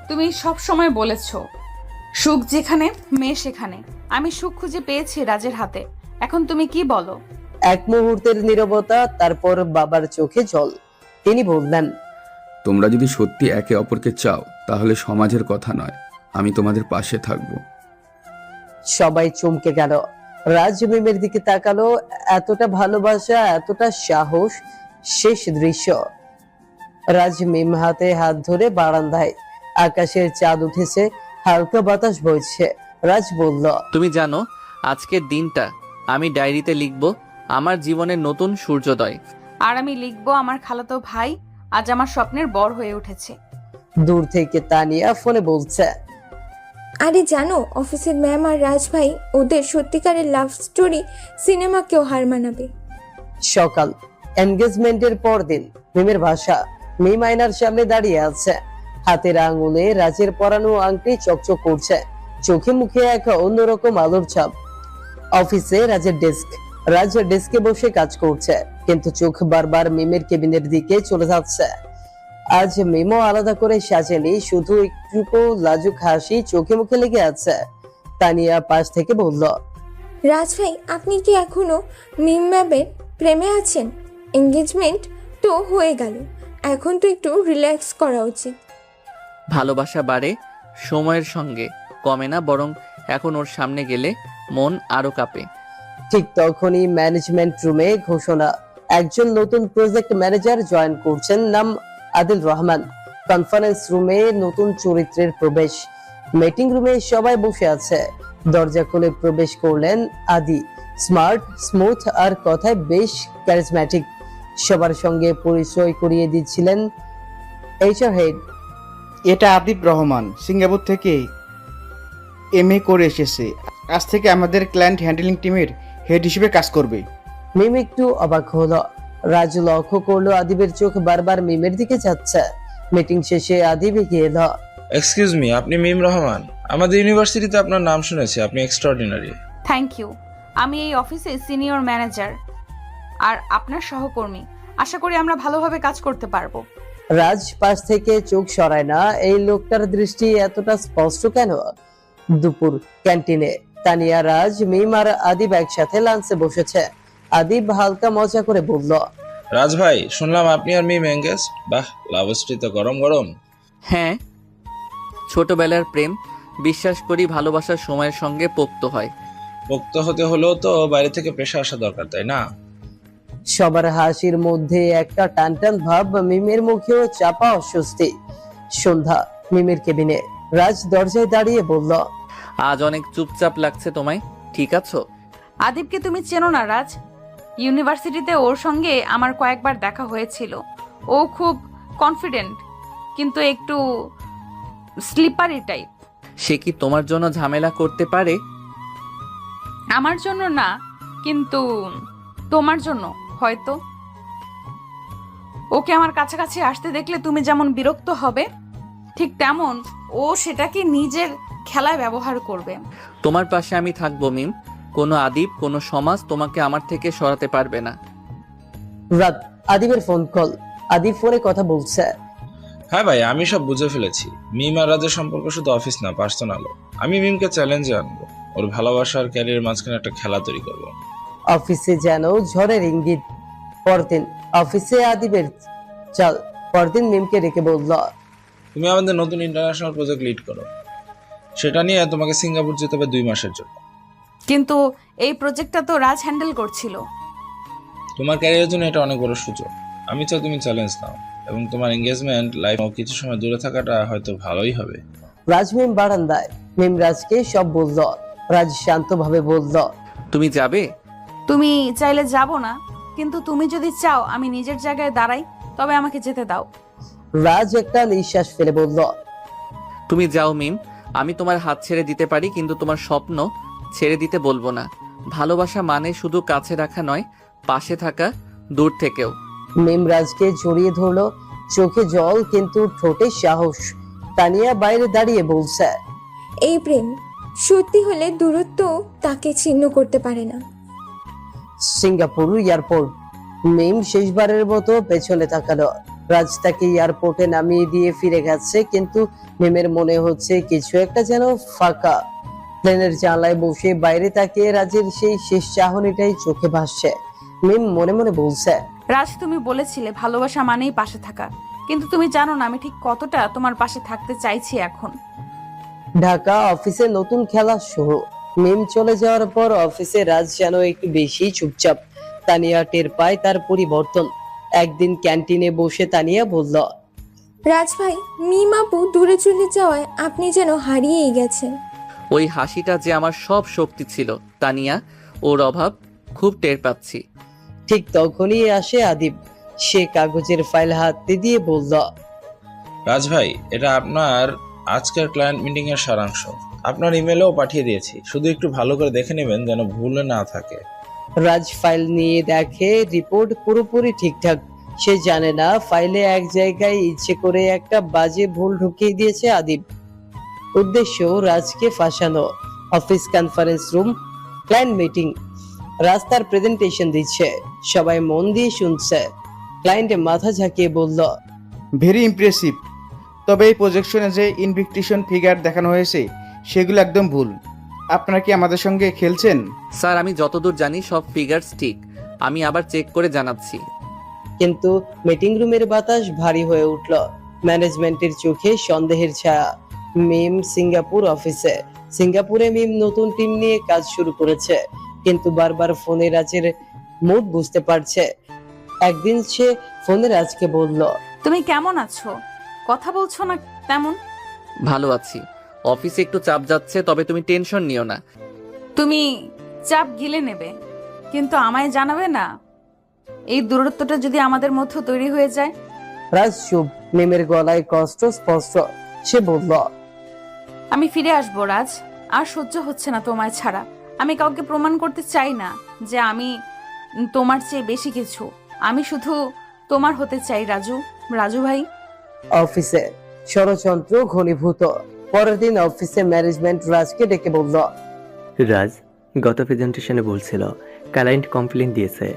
তুমি সব সময় বলেছো সুখ যেখানে মেয়ে সেখানে। আমি সুখ খুঁজে পেয়েছি রাজের হাতে। এখন তুমি কি বলো? এক মুহূর্তের নীরবতা, তারপর বাবার চোখে জল। তিনি বললেন, তোমরা যদি সত্যি একে অপরকে চাও তাহলে সমাজের কথা নয়, আমি তোমাদের পাশে থাকবো। সবাই চমকে গেল। রাজ মিমের দিকে তাকালো। এতটা ভালোবাসা, এতটা সাহস। শেষ দৃশ্য। রাজ মিম হাতে হাত ধরে বারান্দায়। আকাশের চাঁদ উঠেছে, হালকা বাতাস বইছে। রাজ বলল, তুমি জানো আজকের দিনটা আমি ডায়েরিতে লিখব আমার জীবনের নতুন সূর্যোদয়। আর আমি লিখবো আমার খালাতো ভাই আজ আমার স্বপ্নের বর হয়ে উঠেছে। দূর থেকে তানিয়া ফোনে বলছে। আরে জানো, অফিসের ম্যাম আর রাজ ভাই ওদের সত্যিকারের লাভ স্টোরি সিনেমাকেও হার মানাবে। সকাল, এনগেজমেন্টের পর দিন। মিমের বাসা। মিম আয়নার সামনে দাঁড়িয়ে আছে, হাতের আঙুলে রাজের পরানো আংটি চকচক করছে, চোখে মুখে এক অন্যরকম আলোর ছাপ। অফিসে রাজের ডেস্ক। রাজ ডেস্কে বসে কাজ করছে, কিন্তু চোখ বারবার মিমের কেবিনের দিকে চলে যাচ্ছে। আজ মিমও আলাদা করে সাজেনি, শুধু একটু লাজুক হাসি চোখে মুখে লেগে আছে। তানিয়া পাশ থেকে বলল, রাজ ভাই, আপনি কি এখনো মিম ম্যামের প্রেমে আছেন? এঙ্গেজমেন্ট তো হয়ে গেল, এখন তো একটু রিল্যাক্স করা উচিত। ভালোবাসা বাড়ে সময়ের সঙ্গে, কমে না, বরং এখন ওর সামনে গেলে মন আরো কাঁপে। ঠিক তখনই ম্যানেজমেন্ট রুমে ঘোষণা, একজন নতুন প্রজেক্ট ম্যানেজার জয়েন করছেন, নাম আদিল রহমান। কনফারেন্স রুমে নতুন চরিত্রের প্রবেশ। মিটিং রুমে সবাই বসে আছে। দরজা খুলে প্রবেশ করলেন আদি। স্মার্ট, স্মুথ আর কথায় বেশ ক্যারিজম্যাটিক। সবার সঙ্গে পরিচয় করিয়ে দিচ্ছিলেন এইচআর হেড। এটা আদিব রহমান, সিঙ্গাপুর থেকে এমএ করে এসেছে। আজ থেকে আমাদের ক্লায়েন্ট হ্যান্ডলিং টিমের হেড হিসেবে কাজ করবে। মিম একটু অবাক হলো। রাজ লক্ষ্য করলো আদিবের চোখ বারবার মিমের দিকে যাচ্ছে। মিটিং শেষে আদিব এগিয়ে এলো। এক্সকিউজ মি, আপনি মিম রহমান? আমাদের ইউনিভার্সিটিতে আপনার নাম শুনেছি, আপনি এক্সট্রাঅর্ডিনারি। Thank you. আমি এই অফিসে সিনিয়র ম্যানেজার আর আপনার সহকর্মী। আশা করি আমরা ভালোভাবে কাজ করতে পারবো। রাজ পাশ থেকে চোখ সরায় না। এই লোকটার দৃষ্টি এতটা স্পষ্ট কেন? দুপুর, ক্যান্টিনে। তানিয়া, রাজ, মিম আর আদিব একসাথে লাঞ্চে বসেছে। আদিব হালকা মজা করে বলল, রাজ ভাই, শুনলাম আপনি আর মিম এঙ্গেজ। বাহ, লাভ স্টোরি তো গরম গরম। হ্যাঁ, ছোটবেলার প্রেম, বিশ্বাস করি ভালোবাসার সময়ের সঙ্গে পোক্ত হয়। পোক্ত হতে হলেও তো বাইরে থেকে প্রেশার আসা দরকার, তাই না? সবার হাসির মধ্যে একটা টানটান ভাব। মিমের মুখেও চাপা অস্বস্তি। সন্ধ্যা, মিমের কেবিনে। রাজ দরজায় দাঁড়িয়ে বলল, আজ অনেক চুপচাপ লাগছে তোমায়, ঠিক আছো? আদিবকে তুমি চেনো না রাজ? ইউনিভার্সিটিতে ওর সঙ্গে আমার কয়েকবার দেখা হয়েছিল। ও খুব কনফিডেন্ট, কিন্তু একটু স্লিপারি টাইপ। সে কি তোমার জন্য ঝামেলা করতে পারে? আমার জন্য না, কিন্তু তোমার জন্য হয়তো। ওকে আমার কাছাকাছি আসতে দেখলে তুমি যেমন বিরক্ত হবে, ঠিক তেমন ও সেটাকে নিজের খেলায় ব্যবহার করবে। তোমার পাশে আমি থাকবো মিম। কোনো আদিব, কোনো সমাজ তোমাকে আমার থেকে সরাতে পারবে না। রাত, আদিবের ফোন কল। আদিব ফোনে কথা বলছে। হ্যাঁ ভাই, আমি সব বুঝে ফেলেছি। মিম আর রাজের সম্পর্ক শুধু অফিস না, পার্সোনালও। আমি মিমকে চ্যালেঞ্জে আনবো, ওর ভালোবাসা আর ক্যারিয়ার মাঝখানে একটা খেলা তৈরি করবো। অফিসে যেন ঝড়ের ইঙ্গিত। পরদিন, অফিসে আদিবের চাল। পরদিন মিমকে ডেকে বলল, তুমি আমাদের নতুন ইন্টারন্যাশনাল প্রজেক্ট লিড করো। সেটা নিয়ে তোমাকে সিঙ্গাপুর যেতে হবে 2 মাসের জন্য। কিন্তু এই প্রজেক্টটা তো রাজ হ্যান্ডেল করছিল। তোমার ক্যারিয়ারের জন্য এটা অনেক বড় সুযোগ। আমি চাই তুমি চ্যালেঞ্জ নাও, এবং তোমার এঙ্গেজমেন্ট লাইফ কিছু সময় দূরে থাকাটা হয়তো ভালোই হবে। রাজ মিম বারান্দায়। মিম রাজকে সব বলল। রাজ শান্তভাবে বলল, তুমি যাবে? তুমি চাইলে যাব না, কিন্তু তুমি যদি চাও আমি নিজের জায়গায় দাঁড়াই, তবে আমাকে যেতে দাও। রাজ একটা নিঃশ্বাস ফেলে বলল, তুমি যাও মিম, আমি তোমার হাত ছেড়ে দিতে পারি, কিন্তু তোমার স্বপ্ন ছেড়ে দিতে বলবো না। ভালোবাসা মানে শুধু কাছে রাখা নয়, পাশে থাকা, দূর থেকেও। মিম রাজকে জড়িয়ে ধরলো, চোখে জল কিন্তু ঠোঁটে সাহস। তানিয়া বাইরে দাঁড়িয়ে বলছে, এই প্রেম সত্যি হলে দূরত্ব তাকে ছিন্ন করতে পারে না। Singapore airport. মিম শেষবারের মতো পেছনে তাকালো। রাজ তাকে এয়ারপোর্টে নামিয়ে দিয়ে ফিরে গেছে, কিন্তু মিমের মনে হচ্ছে কিছু একটা যেন ফাঁকা। প্লেনের জানলায় বসে বাইরে তাকিয়ে রাজের সেই শেষ চাহনিটাই চোখে ভাসছে। মিম মনে মনে বলছে, রাজ, তুমি বলেছিলে ভালোবাসা মানেই পাশে থাকা, কিন্তু তুমি জানো না আমি ঠিক কতটা তোমার পাশে থাকতে চাইছি এখন। ঢাকা অফিসে নতুন খেলা শুরু। মিম চলে যাওয়ার পর অফিসে রাজ যেন একটু বেশি চুপচাপ। তানিয়া টের পায় তার পরিবর্তন। একদিন ক্যান্টিনে বসে তানিয়া বলল, রাজ ভাই, মিম আপু দূরে চলে যাওয়ায় আপনি যেন হারিয়েই গেছেন। ওই হাসিটা যে আমার সব শক্তি ছিল তানিয়া, ওর অভাব খুব টের পাচ্ছি। ঠিক তখনই আসে আদিব। সে কাগজের ফাইল হাতে দিয়ে বলল, রাজ ভাই, এটা আপনার আজকের ক্লায়েন্ট মিটিং এর সারাংশ। আপনার ইমেলেও পাঠিয়ে দিয়েছি, শুধু একটু ভালো করে দেখে নেবেন যেন ভুল না থাকে। রাজ ফাইল নিয়ে দেখে রিপোর্ট পুরোপুরি ঠিকঠাক। সে জানে না ফাইলে এক জায়গায় ইচ্ছে করে একটা বাজে ভুল ঢুকিয়ে দিয়েছে আদিব। উদ্দেশ্য রাজকে ফাঁসানো। Office conference room, client meeting. Raj তার প্রেজেন্টেশন দিচ্ছে, সবাই মন দিয়ে শুনছে। ক্লায়েন্টে মাথা ঝাঁকিয়ে বলল, ভেরি ইমপ্রেসিভ। তবে এই প্রজেকশনে যে ইনভিকটিশন ফিগার দেখানো হয়েছে সেগুলো একদম ভুল। আপনারা কি আমাদের সঙ্গে খেলছেন? স্যার, আমি যতদূর জানি সব ফিগারস ঠিক। আমি আবার চেক করে জানাচ্ছি। কিন্তু মিটিং রুমের বাতাস ভারী হয়ে উঠল। ম্যানেজমেন্টের চোখে সন্দেহের ছায়া। মিম সিঙ্গাপুর অফিসে। সিঙ্গাপুরে মিম নতুন টিম নিয়ে কাজ শুরু করেছে, কিন্তু বারবার ফোনে রাজের মুড বুঝতে পারছে। একদিন সে ফোনে রাজকে বলল, তুমি কেমন আছো? কথা বলছো না তেমন। ভালো আছি। অফিসে একটু চাপ যাচ্ছে, তবে তুমি টেনশন নিও না। তুমি চাপ গিলে নেবে, কিন্তু আমায় জানাবে না। এই দূরত্বটা যদি আমাদের মধ্যে তৈরি হয়ে যায়। রাজ চুপ। মিমের গলায় কষ্ট স্পষ্ট। সে বলল, আমি ফিরে আসবো রাজ। আর সহ্য হচ্ছে না তোমায় ছাড়া। আমি কাউকে প্রমাণ করতে চাই না যে আমি তোমার চেয়ে বেশি কিছু। আমি শুধু তোমার হতে চাই রাজু। রাজু ভাই। অফিসে ষড়যন্ত্র ঘনীভূত। পরের দিন অফিসে ম্যানেজমেন্ট রাজকে ডেকে বলল, রাজ গত প্রেজেন্টেশনে বলছিল ক্লায়েন্ট কমপ্লেন দিয়েছে।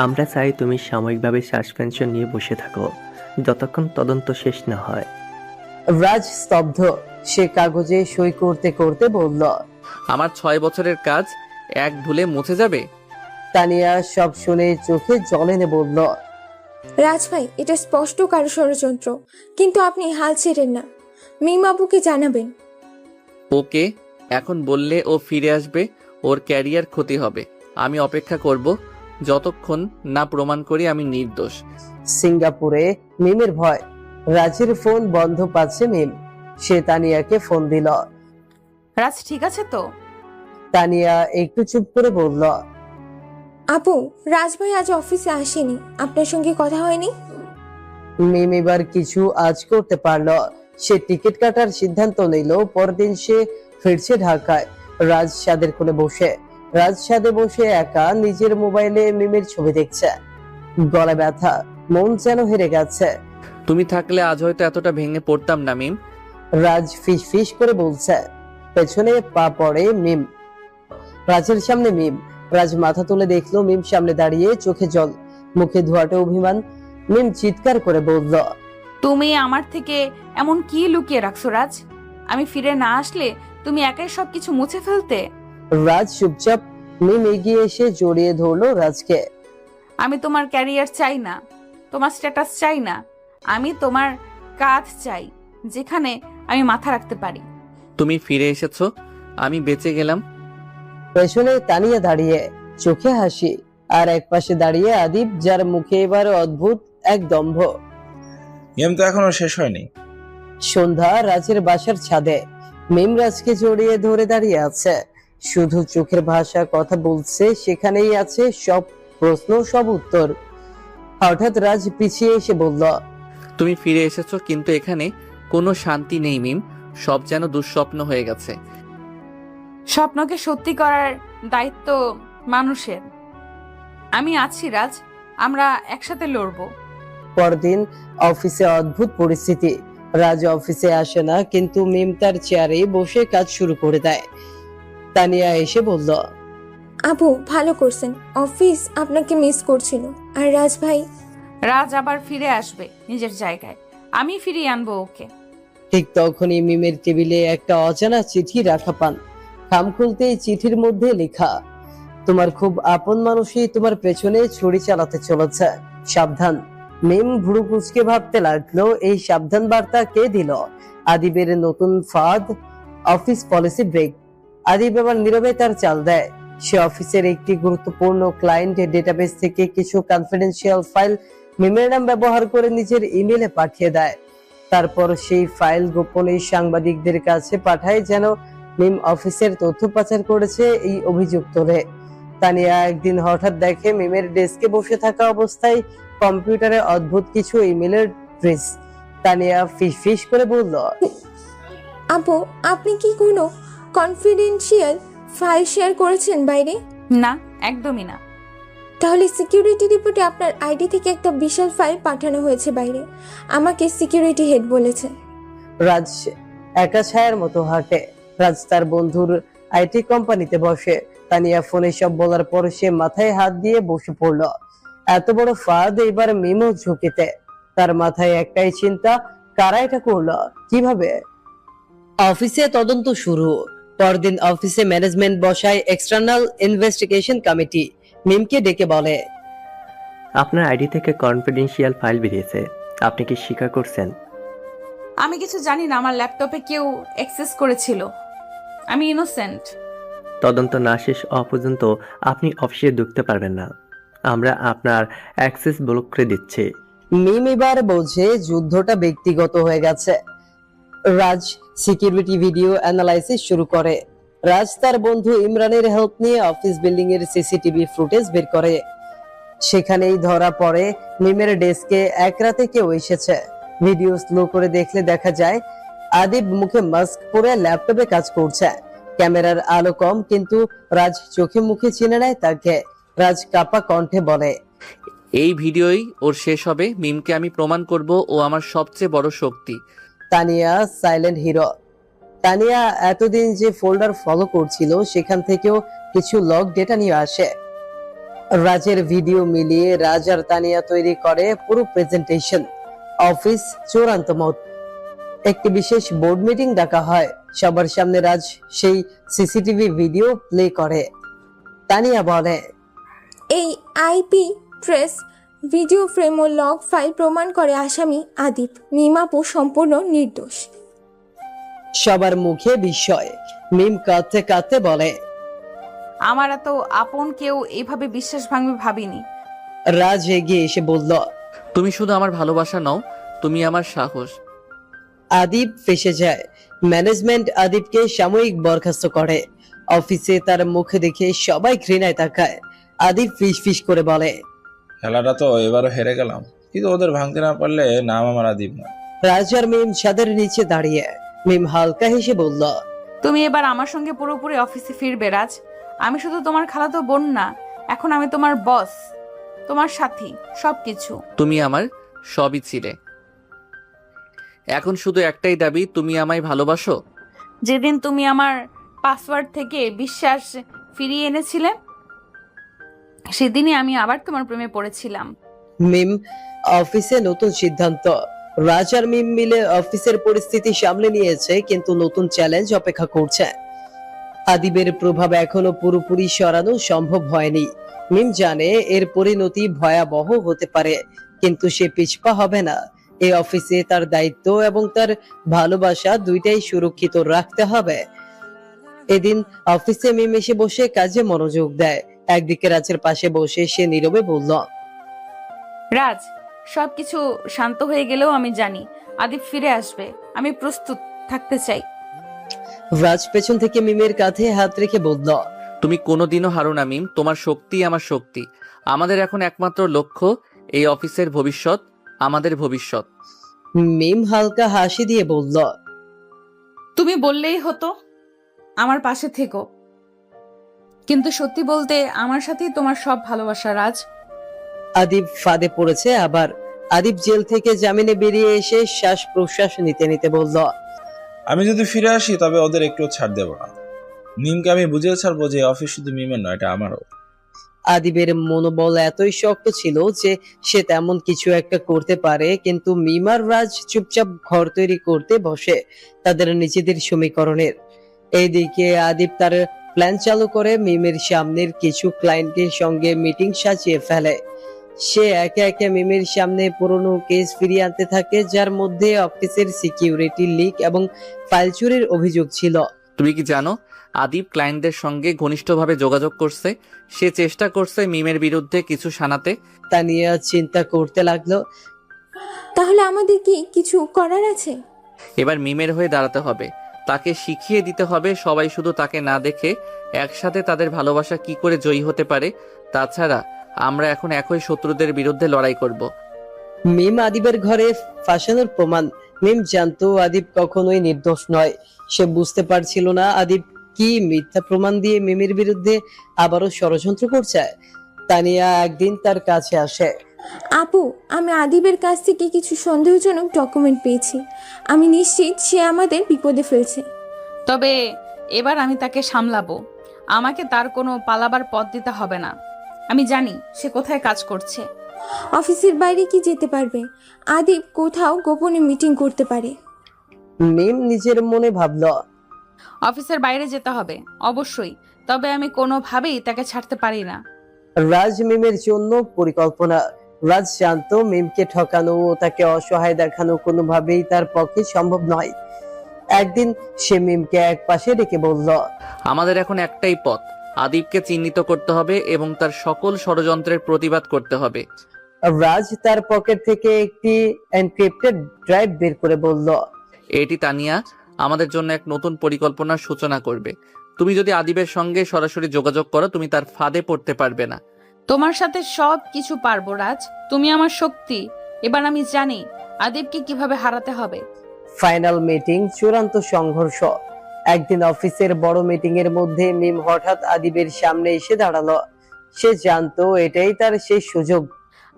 আমরা চাই তুমি সাময়িকভাবে সাসপেনশন নিয়ে বসে থাকো যতক্ষণ তদন্ত শেষ না হয়। রাজ স্তব্ধ। সে কাগজে সই করতে করতে বলল, আমার 6 বছরের কাজ এক ভুলে মুছে যাবে? তানিয়া সব শুনে চোখে জল এনে বলল, রাজ ভাই, এটা স্পষ্ট কারো ষড়যন্ত্র, কিন্তু আপনি হাল ছেড়েন না। মিম আবুকে জানাবেন। ওকে, এখন বললে ও ফিরে আসবে, ওর ক্যারিয়ার ক্ষতি হবে। আমি অপেক্ষা করব যতক্ষণ না প্রমাণ করি আমি নির্দোষ। সিঙ্গাপুরে মিমের ভয়। রাজের ফোন বন্ধ পাচ্ছে মিম। সে তানিয়াকে ফোন দিল। রাজ ঠিক আছে তো? তানিয়া একটু চুপ করে বলল, আপু, রাজ ভাই আজ অফিসে আসেনি। আপনার সঙ্গে কথা হয়নি? মিম এবার কিছু আজ করতে পারলো। সে টিকিট কাটার সিদ্ধান্ত নিল। পরদিন সে ফিরছে ঢাকায়। রাজ ছাদের কোণে বসে। রাজ ছাদে বসে একা নিজের মোবাইলে মিমের ছবি দেখছে। গলা ব্যথা, মন যেন হেরে গেছে। তুমি থাকলে আজ হয়তো এতটা ভেঙে পড়তাম না মিম। রাজ ফিস ফিস করে বলছে। পেছনে পা পড়ে মিম। রাজের সামনে মিম। রাজ মাথা তুলে দেখলো মিম সামনে দাঁড়িয়ে, চোখে জল, মুখে ধোয়াটে অভিমান। মিম চিৎকার করে বলল, তুমি আমার থেকে এমন কি লুকিয়ে রাখছো রাজ? আমি ফিরে না আসলে তুমি একাই সবকিছু মুছে ফেলতে। রাজ চুপচাপ। মিম এগিয়ে এসে জড়িয়ে ধরলো রাজকে। আমি তোমার ক্যারিয়ার চাই না, তোমার স্ট্যাটাস চাই না। আমি তোমার কাজ চাই, যেখানে আমি মাথা রাখতে পারি। তুমি ফিরে এসেছো, আমি বেঁচে গেলাম। পেছনে তানিয়া দাঁড়িয়ে, চোখে হাসি। আর এক পাশে দাঁড়িয়ে আদিব, যার মুখে এবার অদ্ভুত এক দম্ভ। গেম তো এখনো শেষ হয়নি। সন্ধ্যা, রাজের বাসার ছাদে। মিম রাজকে জড়িয়ে ধরে দাঁড়িয়ে আছে। শুধু চোখের ভাষা কথা বলছে। সেখানেই আছে সব প্রশ্ন, সব উত্তর। হঠাৎ রাজ পিছিয়ে এসে বলল, তুমি ফিরে এসেছো, কিন্তু এখানে কোনো শান্তি নেই মিম। সব যেন দুঃস্বপ্ন হয়ে গেছে। স্বপ্নকে সত্যি করার দায়িত্ব মানুষের। আমি আছি রাজ, আমরা একসাথে লড়বো। পরদিন অফিসে অদ্ভুত পরিস্থিতি। রাজ অফিসে আসে না, কিন্তু মিম তার চেয়ারে বসে কাজ শুরু করে দেয়। তানিয়া এসে বলল, আপু, ভালো করছেন। অফিস আপনাকে মিস করছিল। আর রাজ ভাই? রাজ আবার ফিরে আসবে নিজের জায়গায়। আমি ফিরিয়ে আনবো ওকে। ঠিক তখনই মিমের টেবিলে একটা অজানা চিঠি রাখা পান। খাম খুলতেই চিঠির মধ্যে লেখা, তোমার খুব আপন মানুষই তোমার পেছনে ছুরি চালাতে চলেছে, সাবধান। মিম ভুরু কুচকে ভাবতে লাগলো, এই সাবধান বার্তা কে দিল? আদিবের নতুন ফাঁদ, অফিস পলিসি ব্রেক। আদিব এবার নীরবে তার চাল দেয়। সে অফিসের একটি গুরুত্বপূর্ণ ক্লায়েন্ট ডেটাবেস থেকে কিছু কনফিডেন্সিয়াল ফাইল মিমের নাম ব্যবহার করে নিজের ইমেলে পাঠিয়ে দেয়। তারপর সেই ফাইল গোপনে সাংবাদিকদের কাছে পাঠায়, যেন মিম অফিসের তথ্য পাচার করেছে এই অভিযোগ তোলে। তানিয়া একদিন হঠাৎ দেখে মিমের ডেস্কে বসে থাকা অবস্থায় কম্পিউটারে অদ্ভুত কিছু ইমেলের ট্রেস। তানিয়া ফিস ফিস করে বলল, আপু, আপনি কি কোনো কনফিডেন্সিয়াল ফাইল শেয়ার করেছেন বাইরে? না, একদমই না। তাহলে সিকিউরিটি রিপোর্টে আপনার আইডি থেকে একটা বিশাল ফাইল পাঠানো হয়েছে বাইরে, আমাকে সিকিউরিটি হেড বলেছে। রাজ একা ছায়ার মতো হাঁটে। রাজ তার বন্ধুর আইটি কোম্পানিতে বসে। তানিয়া ফোনে সব বলার পর সে মাথায় হাত দিয়ে বসে পড়ল। এত বড় ফাঁদ, এবার মিমও ঝুঁকিতে। তার মাথায় একটাই চিন্তা, কারা এটা করলো, কিভাবে? অফিসে তদন্ত শুরু। পরদিন অফিসে ম্যানেজমেন্ট বসায় এক্সটার্নাল ইনভেস্টিগেশন কমিটি। মিমকে ডেকে বলে, আপনার আইডি থেকে কনফিডেন্সিয়াল ফাইল বেরিয়েছে, আপনি কি স্বীকার করছেন? আমি কিছু জানি না, আমার ল্যাপটপে কেউ অ্যাক্সেস করেছিল। আমি ইনোসেন্ট। তদন্ত না শেষ হওয়া পর্যন্ত আপনি অফিসে ঢুকতে পারবেন না। আমরা আপনার অ্যাক্সেস ব্লক করে দিচ্ছি। মিম এবার বোঝে যুদ্ধটা ব্যক্তিগত হয়ে গেছে। রাজ সিকিউরিটি ভিডিও অ্যানালাইসিস শুরু করে। রাজ তার বন্ধু ইমরানের হেল্প নিয়ে অফিস বিল্ডিং এর সিসিটিভি ফুটেজ বের করে। সেখানেই ধরা পড়ে মিমের ডেস্কে এক রাতে কেউ এসেছে। ভিডিও স্লো করে দেখলে দেখা যায় আদিব মুখে মাস্ক পরে ল্যাপটপে কাজ করছে। ক্যামেরার আলো কম, কিন্তু রাজ চোখে মুখে চিনে নেয় তাকে। রাজ কাপা কণ্ঠে বলে, এই ভিডিওই ওর শেষ হবে। মিমকে আমি প্রমাণ করব ও আমার সবচেয়ে বড় শক্তি। Tania silent hero. তানিয়া এতদিন যে ফোল্ডার ফলো করছিল সেখান থেকেও কিছু লগ ডেটা নিয়ে আসে। রাজের ভিডিও মিলিয়ে রাজ আর তানিয়া তৈরি করে পুরো প্রেজেন্টেশন। অফিস চূড়ান্ত মত। একটি বিশেষ বোর্ড মিটিং ডাকা হয়। সবার সামনে রাজ সেই সিসিটিভি ভিডিও প্লে করে। তানিয়া বলে, এই আইপি ট্রেস ভিডিও ফ্রেম ও লগ ফাইল প্রমাণ করে আসামি আদিপ মিমাপু সম্পূর্ণ নির্দোষ। সবার মুখে বিস্ময়। মিম কাঁদতে কাঁদতে বলে, আমার এত আপন কেউ এইভাবে বিশ্বাস ভাঙবে ভাবিনি। রাজ এগিয়ে এসে বলল, তুমি শুধু আমার ভালোবাসা নও, তুমি আমার সাহস। আদিব ফেসে যায়। ম্যানেজমেন্ট আদিবকে সাময়িক বরখাস্ত করে। অফিসে তার মুখে দেখে সবাই ঘৃণায় তাকায়। আদিব ফিস ফিস করে বলে, খেলাটা তো এবারও হেরে গেলাম, কিন্তু ওদের ভাঙতে না পারলে নাম আমার আদিব না। রাজ আর মিম ছাদের নিচে দাঁড়িয়ে। মিম হালকা হেসে বলল, তুমি এবার আমার সঙ্গে পুরোপুরি অফিসে ফিরবে রাজ। আমি শুধু তোমার খালাতো বোন না, এখন আমি তোমার বস, তোমার সাথী, সবকিছু। তুমি আমার সবই ছিলে। এখন শুধু একটাই দাবি, তুমি আমায় ভালোবাসো। যেদিন তুমি আমার পাসওয়ার্ড থেকে বিশ্বাস ফিরিয়ে এনেছিলে, সেদিনই আমি আবার তোমার প্রেমে পড়েছিলাম। মিম অফিসে নতুন সিদ্ধান্ত। রাজ আর মিম মিলে অফিসের পরিস্থিতি সামলে নিয়েছে, কিন্তু নতুন চ্যালেঞ্জ অপেক্ষা করছে। আদিবের প্রভাব এখনো পুরোপুরি সরানো সম্ভব হয়নি। মিম জানে এর পরিণতি ভয়াবহ হতে পারে, কিন্তু সে পিছপা হবে না। এই অফিসে তার দায়িত্ব এবং তার ভালোবাসা দুইটাই সুরক্ষিত রাখতে হবে। এদিন অফিসে মিম এসে বসে কাজে মনোযোগ দেয়। একদিকে রাজের পাশে বসে সে নীরবে বলল, রাজ, সবকিছু শান্ত হয়ে গেলেও আমি জানি আদিব ফিরে আসবে। আমি প্রস্তুত থাকতে চাই। রাজ পেছন থেকে মিমের কাঁধে হাত রেখে বলল, তুমি কোনোদিনও হারো না মিম, তোমার শক্তি আমার শক্তি। আমাদের এখন একমাত্র লক্ষ্য এই অফিসের ভবিষ্যৎ, আমাদের ভবিষ্যৎ। মিম হালকা হাসি দিয়ে বলল, তুমি বললেই হতো আমার পাশে থেকো, কিন্তু সত্যি বলতে আমার সাথেই তোমার সব ভালোবাসা রাজ। আদিব ফাঁদে পড়েছে আবার। আদিব জেল থেকে জামিনে বেরিয়ে এসে শ্বাস প্রশ্বাস নিতে নিতে বলল, আমি যদি ফিরে আসি তবে ওদের একটু ছাড় দেব না। মিমকে আমি বুঝিয়ে ছাড়বো যে অফিস শুধু মিমের নয়, এটা আমারও। আদিবের মনোবল এতই শক্ত ছিল যে সে তেমন কিছু একটা করতে পারে, কিন্তু মিম আর রাজ চুপচাপ ঘর তৈরি করতে বসে তাদের নিজেদের সমীকরণের। এইদিকে আদিব তার প্ল্যান চালু করে মিমের সামনের কিছু ক্লায়েন্টের সঙ্গে মিটিং সাজিয়ে ফেলে। সে একে একে মিমের সামনে পুরনো কেস ফিরিয়ে আনতে থাকে, যার মধ্যে অফিসের সিকিউরিটি লিক এবং ফাইল চুরির অভিযোগ ছিল। তুমি কি জানো আদিব ক্লায়েন্টদের সঙ্গে ঘনিষ্ঠভাবে যোগাযোগ করছে? সে চেষ্টা করছে মিমের বিরুদ্ধে কিছু শানাতে। তানিয়া চিন্তা করতে লাগলো, তাহলে আমাদের কি কিছু করার আছে? এবার মিমের হয়ে দাঁড়াতে হবে। তাকে শিখিয়ে দিতে হবে সবাই শুধু তাকে না দেখে একসাথে তাদের ভালোবাসা কি করে জয়ী হতে পারে। তাছাড়া আমরা এখন একই শত্রুদের বিরুদ্ধে লড়াই করব। মিম আদিবের ঘরে ফাঁসানোর প্রমাণ। মিম জানতো আদিব কখনোই নির্দোষ নয়। সে বুঝতে পারছিল না আদিব কি মিথ্যা প্রমাণ দিয়ে মিমের বিরুদ্ধে আবারও ষড়যন্ত্র করছে। তানিয়া একদিন তার কাছে আসে। আপু, আমি আদিবের কাছ থেকে কিছু সন্দেহজনক ডকুমেন্ট পেয়েছি। আমি নিশ্চিত সে আমাদের বিপদে ফেলছে। তবে এবার আমি তাকে সামলাবো। আমাকে তার কোনো পালাবার পথ দিতে হবে না। আমি জানি সে কোথায় কাজ করছে। অফিসের বাইরে কি যেতে পারবে? আদিব কোথাও গোপনে মিটিং করতে পারে। মিম নিজের মনে ভাবল, অফিসের বাইরে যেতে হবে অবশ্যই, তবে আমি কোনোভাবেই তাকে ছাড়তে পারি না। রাজ মিমের জন্য পরিকল্পনা। রাজ জানতো মিমকে ঠকানো ও তাকে অসহায় দেখানো কোনোভাবেই তার পক্ষে সম্ভব নয়। একদিন সে মিমকে এক পাশে ডেকে বলল, আমাদের এখন একটাই পথ, আদিবকে চিহ্নিত করতে হবে এবং তার সকল ষড়যন্ত্রের প্রতিবাদ করতে হবে। রাজ তার পকেট থেকে একটি এনক্রিপ্টেড ড্রাইভ বের করে বলল, এটি তানিয়া আমাদের জন্য এক নতুন পরিকল্পনার সূচনা করবে। তুমি যদি আদিবের সঙ্গে সরাসরি যোগাযোগ করো, তুমি তার ফাঁদে পড়তে পারবে না। তোমার সাথে সব কিছু পারবো রাজ, তুমি আমার শক্তি। এবার আমি জানি আদিবকে কিভাবে হারাতে হবে। ফাইনাল মিটিং, চূড়ান্ত সংঘর্ষ। একদিন অফিসের বড় মিটিং এর মধ্যে মিম হঠাৎ আদিবের সামনে এসে দাঁড়ালো। সে জানতো এটাই তার শেষ সুযোগ।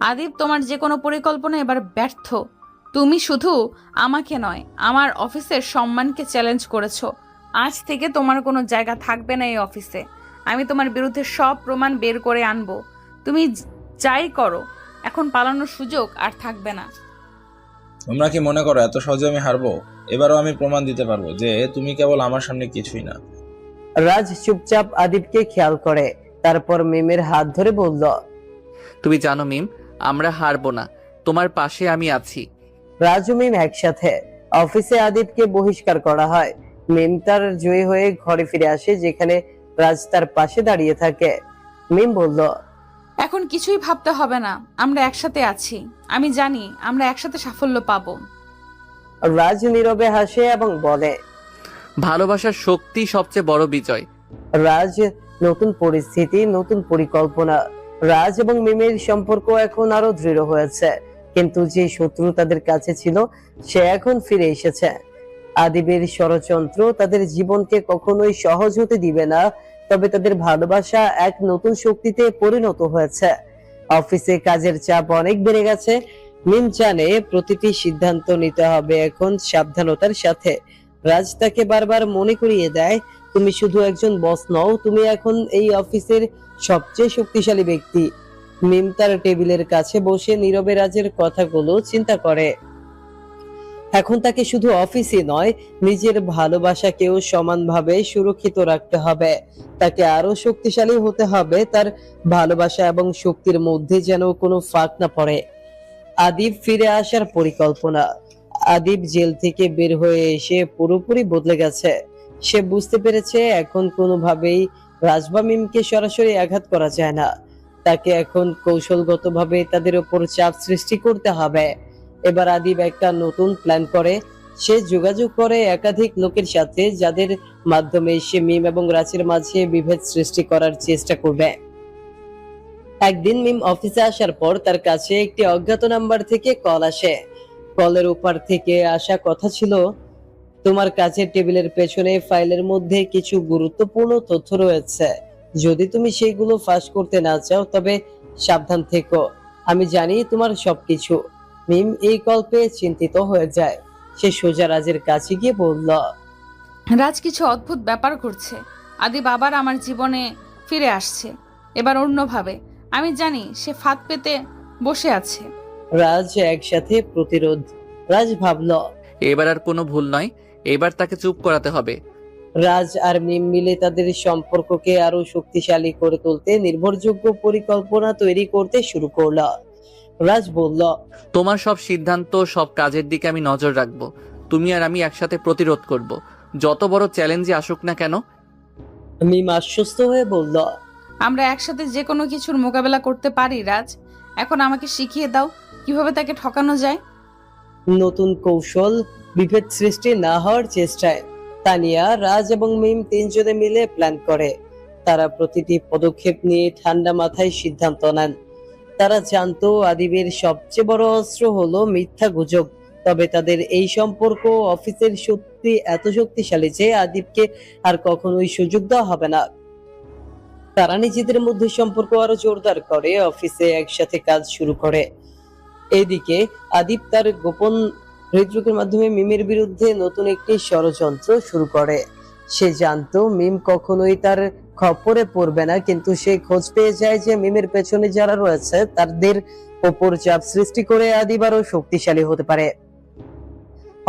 আদিব, তোমার যে কোনো পরিকল্পনা এবার ব্যর্থ। তুমি শুধু আমাকে নয়, আমার অফিসের সম্মানকে চ্যালেঞ্জ করেছো। আজ থেকে তোমার কোনো জায়গা থাকবে না এই অফিসে। আমি তোমার বিরুদ্ধে সব প্রমাণ বের করে আনবো। তুমি যাই করো, এখন পালানোর সুযোগ আর থাকবে না। তোমরা কি মনে করো এত সহজে আমি হারবো? এবারও আমি প্রমাণ দিতে পারবো যে তুমি কেবল আমার সামনে কিছুই না। রাজ চুপচাপ আদিবকে খেয়াল করে, তারপর মিমের হাত ধরে বলল, তুমি জানো মিম, আমরা হারবো না, তোমার পাশে আমি আছি। রাজ ও মিম একসাথে। অফিসে আদিবকে বহিষ্কার করা হয়। মিম তার জয়ী হয়ে ঘরে ফিরে আসে, যেখানে রাজ তার পাশে দাঁড়িয়ে থাকে। মিম বলল, এখন কিছুই ভাবতে হবে না, আমরা একসাথে আছি। আমি জানি আমরা একসাথে সাফল্য পাবো। রাজ নীরবে হাসে এবং বলে, ভালোবাসার শক্তি সবচেয়ে বড় বিজয়। রাজ, নতুন পরিস্থিতি, নতুন পরিকল্পনা। রাজ এবং মিমের সম্পর্ক এখন আরো দৃঢ় হয়েছে, কিন্তু যে শত্রু তাদের কাছে ছিল সে এখন ফিরে এসেছে। আদিবের ষড়যন্ত্র তাদের জীবনকে কখনোই সহজ হতে দিবে না, তবে তাদের ভালোবাসা এক নতুন শক্তিতে পরিণত হয়েছে। অফিসে কাজের চাপ অনেক বেড়ে গেছে। মিম জানে প্রতিটি সিদ্ধান্ত নিতে হবে এখন সাবধানতার সাথে। রাজ তাকে বারবার মনে করিয়ে দেয়, তুমি শুধু একজন বস নও, তুমি এখন এই অফিসের সবচেয়ে শক্তিশালী ব্যক্তি। মিম তার টেবিলের কাছে বসে নীরবে রাজের কথাগুলো চিন্তা করে। এখন তাকে শুধু অফিসে নয়, নিজের ভালোবাসাকেও সমানভাবে সুরক্ষিত রাখতে হবে। তাকে আরো শক্তিশালী হতে হবে, তার ভালোবাসা এবং শক্তির মধ্যে যেন কোনো ফাঁক না পড়ে। আদিব ফিরে আসার পরিকল্পনা। আদিব জেল থেকে বের হয়ে এসে পুরোপুরি বদলে গেছে। সে বুঝতে পেরেছে এখন কোনোভাবেই রাজ বা মিমকে সরাসরি আঘাত করা যায় না। তাকে এখন কৌশলগতভাবে তাদের উপর চাপ সৃষ্টি করতে হবে। এবার আদিব একটা নতুন প্ল্যান করে। সে যোগাযোগ করে একাধিক লোকের সাথে, যাদের মাধ্যমে সে মিম এবং রাজের মাঝে বিভেদ সৃষ্টি করার চেষ্টা করবে। একদিন মিম অফিসে আসার পর তার কাছে একটি অজ্ঞাত নাম্বার থেকে কল আসে। কলের উপর থেকে আসা কথা ছিল, তোমার কাছের টেবিলের পেছনে ফাইলের মধ্যে কিছু গুরুত্বপূর্ণ তথ্য রয়েছে। যদি তুমি সেইগুলো ফাঁস করতে না চাও তবে সাবধান থেকো। আমি জানি তোমার সবকিছু। মিম এই কল পেয়ে চিন্তিত হয়ে যায়। সে সোজা রাজের কাছে গিয়ে বলল, রাজ, কিছু অদ্ভুত ব্যাপার ঘটছে। আদিব আবার আমার জীবনে ফিরে আসছে, এবার অন্যভাবে। আমি জানি সে ফাঁদ পেতে বসে আছে। রাজ একসাথে প্রতিরোধ। রাজ ভাবল, এবার আর কোনো ভুল নয়, এবার তাকে চুপ করাতে হবে। রাজ আর মিম মিলে তাদের সম্পর্ককে আরো শক্তিশালী করে তুলতে নির্ভরযোগ্য পরিকল্পনা তৈরি করতে শুরু করল। রাজ বলল, তোমার সব সিদ্ধান্ত, সব কাজের দিকে আমি নজর রাখবো। তুমি আর আমি একসাথে প্রতিরোধ করব, যত বড় চ্যালেঞ্জই আসুক না কেন। মিম আশ্বস্ত হয়ে বলল, আমরা একসাথে যে কোনো কিছুর মোকাবেলা করতে পারি রাজ। এখন আমাকে শিখিয়ে দাও কিভাবে তাকে ঠকানো যায়। নতুন কৌশল, বিভেদ সৃষ্টি না হওয়ার চেষ্টায়। তানিয়া, রাজ এবং মিম তিনজনে মিলে প্ল্যান করে। তারা প্রতিটি পদক্ষেপ নিয়ে ঠান্ডা মাথায় সিদ্ধান্ত নেন। তারা জানতো আদিবের সবচেয়ে বড় অস্ত্র হলো মিথ্যা গুজব। তবে তাদের এই সম্পর্ক অফিসের সত্যি এত শক্তিশালী যে আদিবকে আর কখনোই সুযোগ দেওয়া হবে না। তারা নিজেদের মধ্যে সম্পর্ক আরো জোরদার করে, অফিসে একসাথে কাজ শুরু করে। এদিকে আদিব তার গোপন হৃদরোগের মাধ্যমে মিমের বিরুদ্ধে নতুন একটি ষড়যন্ত্র শুরু করে। সে জানতো মিম কখনোই তার খপ্পরে পড়বে না, কিন্তু সে খোঁজ পেয়ে যায় যে মিমের পেছনে যারা রয়েছে তাদের ওপর চাপ সৃষ্টি করে আদিব আরো শক্তিশালী হতে পারে।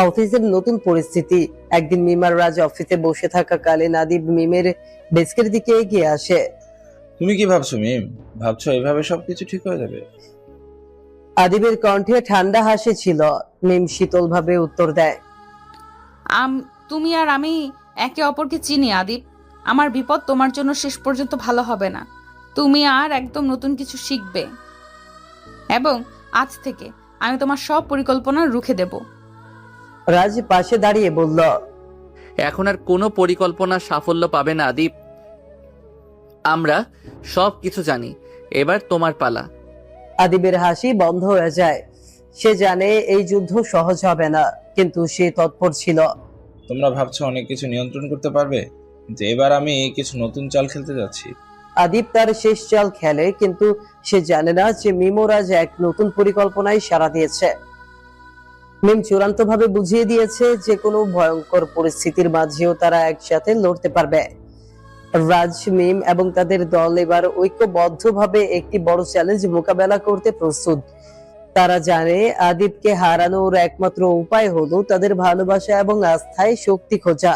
অফিসের নতুন পরিস্থিতি। একদিন মিম আর রাজ অফিসে বসে থাকাকালীন আদিব মিমের ডেস্কের দিকে এগিয়ে আসে। তুমি কি ভাবছো মিম? ভাবছো এভাবে সবকিছু ঠিক হয়ে যাবে? আদিবের কণ্ঠে ঠান্ডা হাসি ছিল। মিম শীতল ভাবে উত্তর দেয়, তুমি আর আমি একে অপরকে চিনি আদিব। আমার বিপদ তোমার জন্য শেষ পর্যন্ত ভালো হবে না। তুমি আর একদম নতুন কিছু শিখবে এবং আজ থেকে আমি তোমার সব পরিকল্পনা রুখে দেব। রাজ পাশে দাঁড়িয়ে বলল, এখন আর কোনো পরিকল্পনা সাফল্য পাবে না আদিব। আমরা সব কিছু জানি, এবার তোমার পালা। আদিবের হাসি বন্ধ হয়ে যায়। সে জানে এই যুদ্ধ সহজ হবে না, কিন্তু সে তৎপর ছিল। তোমরা ভাবছো অনেক কিছু নিয়ন্ত্রণ করতে পারবে, যে এবার আমি কিছু নতুন চাল খেলতে যাচ্ছি। আদিব তার শেষ চাল খেলে, কিন্তু সে জানে না যে মিমরাজ এক নতুন পরিকল্পনায় সাড়া দিয়েছে। মিম চূড়ান্ত ভাবে বুঝিয়ে দিয়েছে যে কোনো ভয়ঙ্কর পরিস্থিতির মাঝেও তারা একসাথে লড়তে পারবে। রাজ, মিম এবং তাদের দল এবার ঐক্যবদ্ধভাবে একটি বড় চ্যালেঞ্জ মোকাবেলা করতে প্রস্তুত। তারা জানে আদিবকে হারানোর একমাত্র উপায় হলো তাদের ভালোবাসা এবং আস্থায় শক্তি খোঁজা।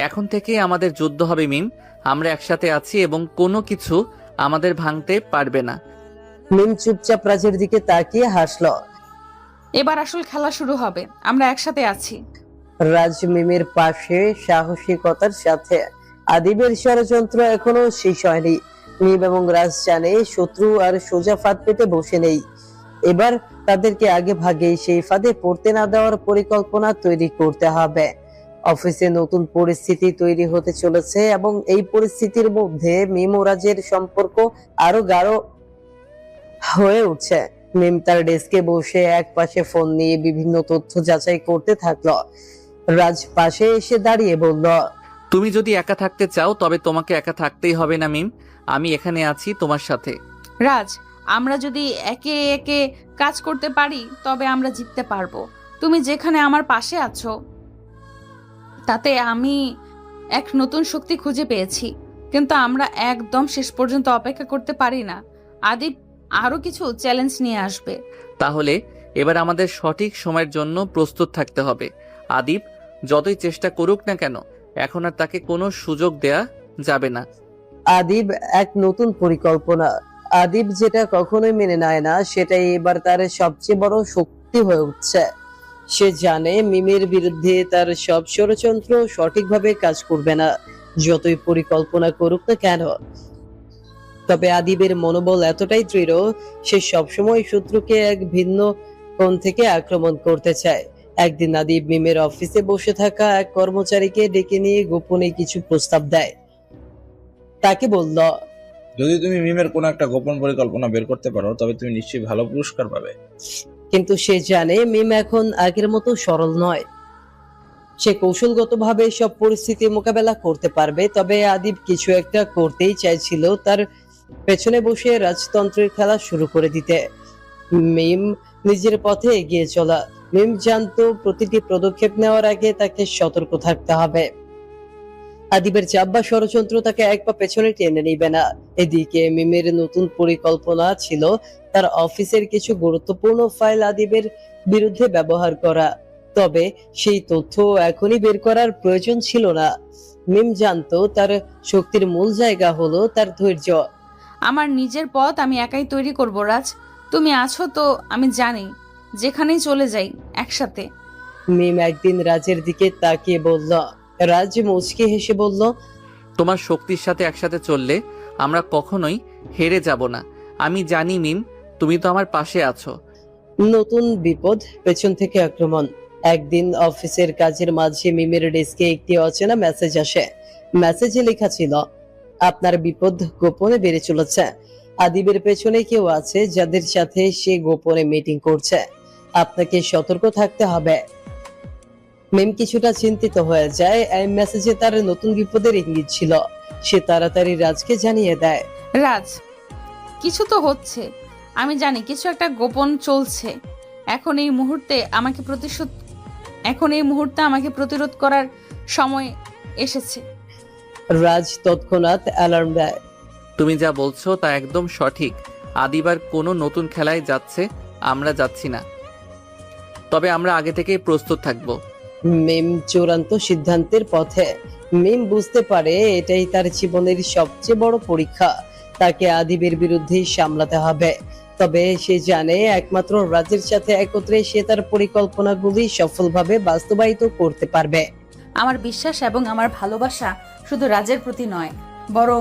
এখন থেকে আমাদের যুদ্ধ হবে মিম। আমরা একসাথে আছি এবং কোনো কিছু আমাদের ভাঙতে পারবে না। মিম চুপচাপ রাজের দিকে তাকিয়ে হাসলো। এবার আসল খেলা শুরু হবে, আমরা একসাথে আছি। রাজ মিমের পাশে সাহসিকতার সাথে। আদিবের ষড়যন্ত্র এখনো শেষ হয়নি। মিম এবং রাজ জানে শত্রু আর সোজা ফাঁদ পেতে বসে নেই। এবার তাদেরকে আগে ভাগে সেই ফাঁদে পড়তে না দেওয়ার পরিকল্পনা তৈরি করতে হবে। অফিসে নতুন পরিস্থিতি তৈরি হতে চলেছে এবং এই পরিস্থিতির মধ্যে মিম ও রাজের সম্পর্ক আরো গাঢ় হয়ে উঠছে। মিম তার ডেস্কে বসে এক পাশে ফোন নিয়ে বিভিন্ন তথ্য যাচাই করতে থাকলো। রাজ পাশে এসে দাঁড়িয়ে বলল, তুমি যদি একা থাকতে চাও তবে তোমাকে একা থাকতেই হবে না মিম। আমি এখানে আছি তোমার সাথে। রাজ, আমরা যদি একে একে কাজ করতে পারি তবে আমরা জিততে পারবো। তুমি যেখানে আমার পাশে আছো তাতে আমি এক নতুন শক্তি খুঁজে পেয়েছি, কিন্তু আমরা একদম শেষ পর্যন্ত অপেক্ষা করতে পারি না। আদিব আরো কিছু চ্যালেঞ্জ নিয়ে আসবে। তাহলে এবার আমাদের সঠিক সময়ের জন্য প্রস্তুত থাকতে হবে। আদিব যতই চেষ্টা করুক না কেন, এখন আর তাকে কোনো সুযোগ দেয়া যাবে না। আদিব এক নতুন পরিকল্পনা। আদিব যেটা কখনোই মেনে নেয় না, সেটাই এবার তার সবচেয়ে বড় শক্তি হয়ে উঠছে। সে জানে মিমের বিরুদ্ধে তার সব ষড়যন্ত্র সঠিকভাবে কাজ করবে না, যতই পরিকল্পনা করুক না কেন। তবে আদিবের মনোবল এতটাই দৃঢ়, সে সবসময় শত্রুকে এক ভিন্ন কোণ থেকে আক্রমণ করতে চায়। একদিন আদিব মিমের অফিসে বসে থাকা এক কর্মচারীকে ডেকে নিয়ে গোপনে কিছু প্রস্তাব দেয়। তাকে বলল, যদি তুমি মিমের কোনো একটা গোপন পরিকল্পনা বের করতে পারো তবে তুমি নিশ্চয়ই ভালো পুরস্কার পাবে। কিন্তু সে জানে মিম এখন আগের মতো সরল নয়। সে কৌশলগতভাবে সব পরিস্থিতি মোকাবেলা করতে পারবে। তবে আদিব কিছু একটা করতেই চাইছিল, তার পেছনে বসে রাজতন্ত্রের খেলা শুরু করে দিতে। মিম নিজের পথে এগিয়ে চলা। মিম জানতো প্রতিটি পদক্ষেপ নেওয়ার আগে তাকে সতর্ক থাকতে হবে। আদিবের চাপ বা ষড়যন্ত্র তাকে এক পা পেছনে টেনে নিবে না। এদিকে মিমের নতুন পরিকল্পনা ছিল তার অফিসের কিছু গুরুত্বপূর্ণ ফাইল আদিবের বিরুদ্ধে ব্যবহার করা। তবে সেই তথ্য এখনই বের করার প্রয়োজন ছিল না। মিম জানতো তার শক্তির মূল জায়গা হলো তার ধৈর্য। আমার নিজের পথ আমি একাই তৈরি করব রাজ। তুমি আছো তো আমি জানি, যেখানেই চলে যাই একসাথে। মিম একদিন রাজের দিকে তাকিয়ে বলল। রাজ মুচকি হেসে বলল, তোমার শক্তির সাথে একসাথে চললে আমরা কখনোই হেরে যাব না। আমি জানি মিম, তুমি তো আমার পাশে আছো। নতুন বিপদ, পেছন থেকে আক্রমণ। একদিন অফিসের কাজের মাঝে মিমের ডেস্কে একটি অচেনা মেসেজ আসে। মেসেজে লেখা ছিল, আপনার বিপদ গোপনে বেড়ে চলেছে। আদিবের পেছনে কেউ আছে যাদের সাথে সে গোপনে মিটিং করছে। আপনাকে সতর্ক থাকতে হবে। মিম কিছুটা চিন্তিত হয়ে যায়। এই মেসেজে তার নতুন বিপদের ইঙ্গিত ছিল। সে তাড়াতাড়ি রাজকে জানিয়ে দেয়। রাজ, কিছু তো হচ্ছে। আমি জানি কিছু একটা গোপন চলছে। এখন এই মুহূর্তে আমাকে প্রতিরোধ করার সময় এসেছে। রাজ তৎক্ষণাৎ অ্যালার্ম দেয়। তুমি যা বলছো তা একদম সঠিক। আদিবার কোনো নতুন খেলায় যাচ্ছে, আমরা যাচ্ছি না। তবে আমরা আগে থেকেই প্রস্তুত থাকবো। মিম চূড়ান্ত সিদ্ধান্তের পথে। মিম বুঝতে পারে এটাই তার জীবনের সবচেয়ে বড় পরীক্ষা। তাকে আদিবের বিরুদ্ধে সামলাতে হবে। তবে সে জানে একমাত্র রাজের সাথে একত্রে সে তার পরিকল্পনাগুলি সফলভাবে বাস্তবায়িত করতে পারবে। আমার বিশ্বাস এবং আমার ভালোবাসা শুধু রাজের প্রতি নয়, বরং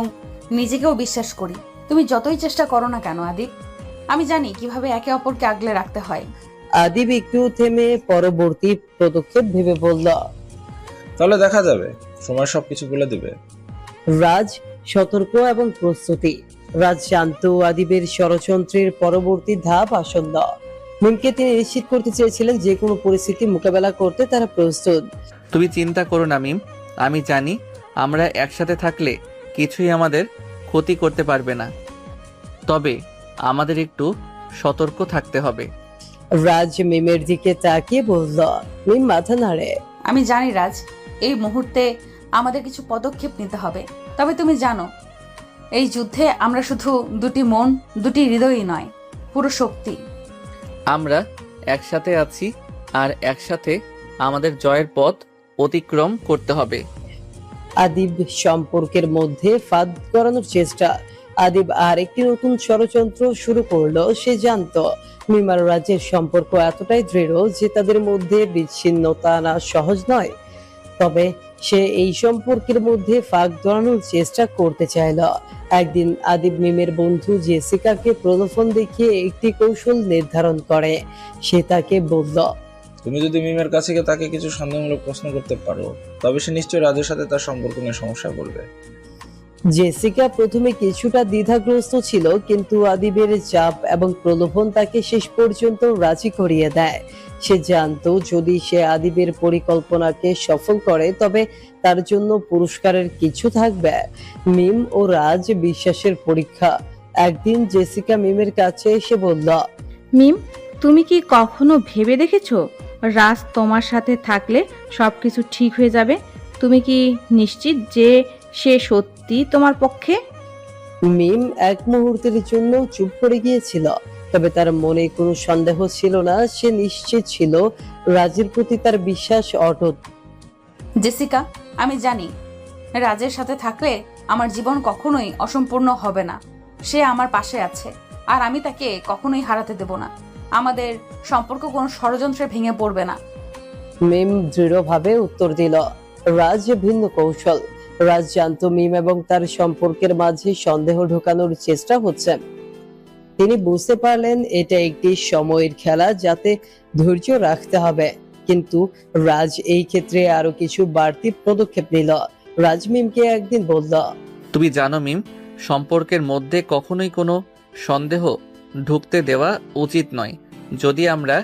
নিজেকেও বিশ্বাস করি। তুমি যতই চেষ্টা করো না কেন আদিব, আমি জানি কিভাবে একে অপরকে আগলে রাখতে হয়। আদিব একটু থেমে পরবর্তী পদক্ষেপ ভেবে বলল। তাহলে দেখা যাবে, সময় সবকিছু বলে দিবে। রাজ সতর্ক এবং প্রস্তুতি। রাজ জানত আদিবের ষড়যন্ত্রের পরবর্তী ধাপ আসন্ন। মিমকে তিনি নিশ্চিত করতে চেয়েছিলেন যে কোনো পরিস্থিতি মোকাবেলা করতে তারা প্রস্তুত। তুমি চিন্তা করো না মিম, আমি জানি আমরা একসাথে থাকলে কিছুই আমাদের ক্ষতি করতে পারবে না। তবে আমাদের একটু সতর্ক থাকতে হবে। রাজ মিমের দিকে তাকিয়ে বলল। মিম মাথা নাড়ে। আমি জানি রাজ, এই মুহূর্তে আমাদের কিছু পদক্ষেপ নিতে হবে। তবে তুমি জানো, এই যুদ্ধে আমরা শুধু দুটি মন, দুটি হৃদয়ই নয়, পুরো শক্তি। আমরা একসাথে আছি, আর একসাথে আমাদের জয়ের পথ অতিক্রম করতে হবে। আদিব সম্পর্কের মধ্যে ফাঁদ করানোর চেষ্টা। আদিব আরেকটি নতুন ষড়যন্ত্র শুরু করলো। সে জানতো মিম আর রাজের সম্পর্ক এতটাই দৃঢ় যে তাদের মধ্যে বিচ্ছিন্নতা আনা সহজ নয়। তবে সে এই সম্পর্কের মধ্যে ফাঁক ধরানোর চেষ্টা করতে চাইল। একদিন আদিব মিমের বন্ধু জেসিকাকে প্রলোভন দেখিয়ে একটি কৌশল নির্ধারণ করে। সে তাকে বলল, তুমি যদি মিমের কাছে গিয়ে তাকে কিছু সন্দেহমূলক প্রশ্ন করতে পারো, তবে সে নিশ্চয়ই রাজের সাথে তার সম্পর্ক নিয়ে সমস্যা করবে। জেসিকা প্রথমে কিছুটা দ্বিধাগ্রস্ত ছিল, কিন্তু আদিবের চাপ এবং প্রলোভন তাকে শেষ পর্যন্ত রাজি করিয়ে দেয়। সে জানতো যদি সে আদিবের পরিকল্পনাকে সফল করে তবে তার জন্য পুরস্কারের কিছু থাকবে। মিম ও রাজ বিশ্বাসের পরীক্ষা। একদিন জেসিকা মিমের কাছে এসে বলল, মিম, তুমি কি কখনো ভেবে দেখেছো রাজ তোমার সাথে থাকলে সবকিছু ঠিক হয়ে যাবে? তুমি কি নিশ্চিত যে সে সত্যি তোমার পক্ষে? মিম এক মুহূর্তের জন্য চুপ করে গিয়েছিল। তবে তার মনে কোনো সন্দেহ ছিল না। সে নিশ্চিত ছিল রাজের প্রতি তার বিশ্বাস অটুট। জেসিকা, আমি জানি রাজের সাথে থাকলে আমার জীবন কখনোই অসম্পূর্ণ হবে না। সে আমার পাশে আছে, আর আমি তাকে কখনোই হারাতে দেব না। আমাদের সম্পর্ক কোনো ষড়যন্ত্রে ভেঙে পড়বে না। মিম দৃঢ়ভাবে উত্তর দিল। রাজ ভিন্ন কৌশল। রাজ জানত মিম এবং তার সম্পর্কের মাঝে সন্দেহ ঢোকানোর চেষ্টা হচ্ছে। তিনি বুঝতে পারলেন এটা একটি সময়ের খেলা, যাতে ধৈর্য রাখতে হবে। কিন্তু রাজ এই ক্ষেত্রে আরো কিছু বাড়তি পদক্ষেপ নিল। রাজ মিমকে একদিন বলল, তুমি জানো মিম, সম্পর্কের মধ্যে কখনোই কোনো সন্দেহ ঢুকতে দেওয়া উচিত নয়। যদি আমরা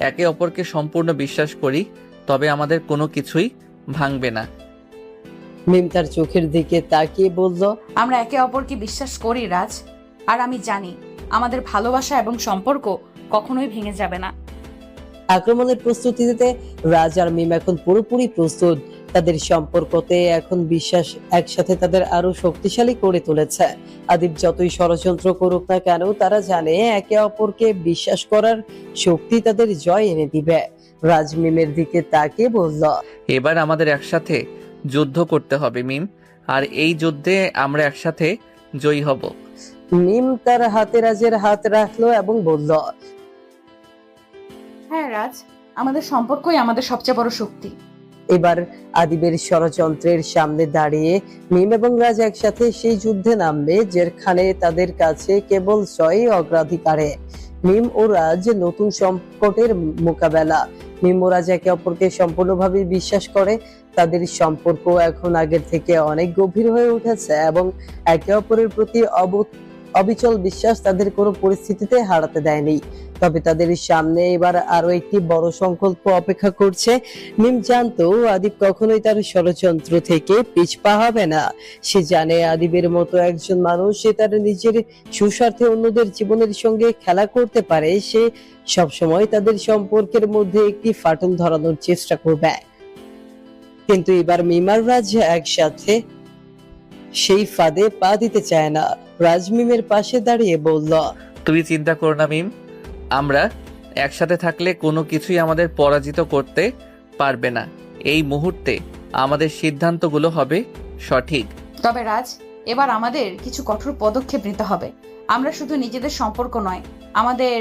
একে অপরকে সম্পূর্ণ বিশ্বাস করি তবে আমাদের কোনো কিছুই ভাঙবে না। মিম তার চোখের দিকে তাকিয়ে বলল, আমরা একে অপরকে বিশ্বাস করি রাজ, আর আমি জানি আমাদের ভালোবাসা এবং সম্পর্ক কখনোই ভেঙে যাবে না। আক্রমণের প্রস্তুতি নিতে রাজ আর মিম এখন পুরোপুরি প্রস্তুত। তাদের সম্পর্কতে এখন বিশ্বাস একসাথে তাদের আরো শক্তিশালী করে তুলেছে। আদিব যতই ষড়যন্ত্র করুক না কেন, তারা জানে একে অপরকে বিশ্বাস করার শক্তি তাদের জয় এনে দিবে। রাজ মিমের দিকে তাকিয়ে বলল, এবার আমাদের একসাথে যুদ্ধ করতে হবে মিম, আর এই যুদ্ধে আমরা একসাথে জয়ী হব। মিম তার হাতে রাজের হাত রাখলো এবং বলল, হ্যাঁ রাজ, আমাদের সম্পর্কই আমাদের সবচেয়ে বড় শক্তি। এবার আদিবের ষড়যন্ত্রের সামনে দাঁড়িয়ে মিম এবং রাজ একসাথে সেই যুদ্ধে নামবে যেখানে তাদের কাছে কেবল জয় অগ্রাধিকারে। মিম ও রাজ নতুন সংকটের মোকাবেলা মিম ও রাজ একে অপরকে সম্পূর্ণভাবে বিশ্বাস করে। তাদের সম্পর্ক এখন আগের থেকে অনেক গভীর হয়ে উঠেছে এবং একে অপরের প্রতি অবিচল বিশ্বাস তাদের কোনো পরিস্থিতিতে হারাতে দেয়নি। তবে তাদের সামনে এবার আরো একটি বড় সংকল্প অপেক্ষা করছে। মিম জানতো আদিব কখনোই তার ষড়যন্ত্র থেকে পিছপা হবে না। সে জানে আদিবের মতো একজন মানুষ, সে তার নিজের সুস্বার্থে অন্যদের জীবনের সঙ্গে খেলা করতে পারে। সে সবসময় তাদের সম্পর্কের মধ্যে একটি ফাটল ধরানোর চেষ্টা করবে। কিন্তু এবার মিম আর রাজ একসাথে সেই ফাঁদে পা দিতে চায় না। রাজ মিমের পাশে দাঁড়িয়ে বলল, তুমি চিন্তা করো না মিম, আমরা একসাথে থাকলে কোনো কিছুই আমাদের পরাজিত করতে পারবে না। এই মুহূর্তে আমাদের সিদ্ধান্তগুলো হবে সঠিক। তবে রাজ, এবার আমাদের কিছু কঠোর পদক্ষেপ নিতে হবে। আমরা শুধু নিজেদের সম্পর্ক নয়, আমাদের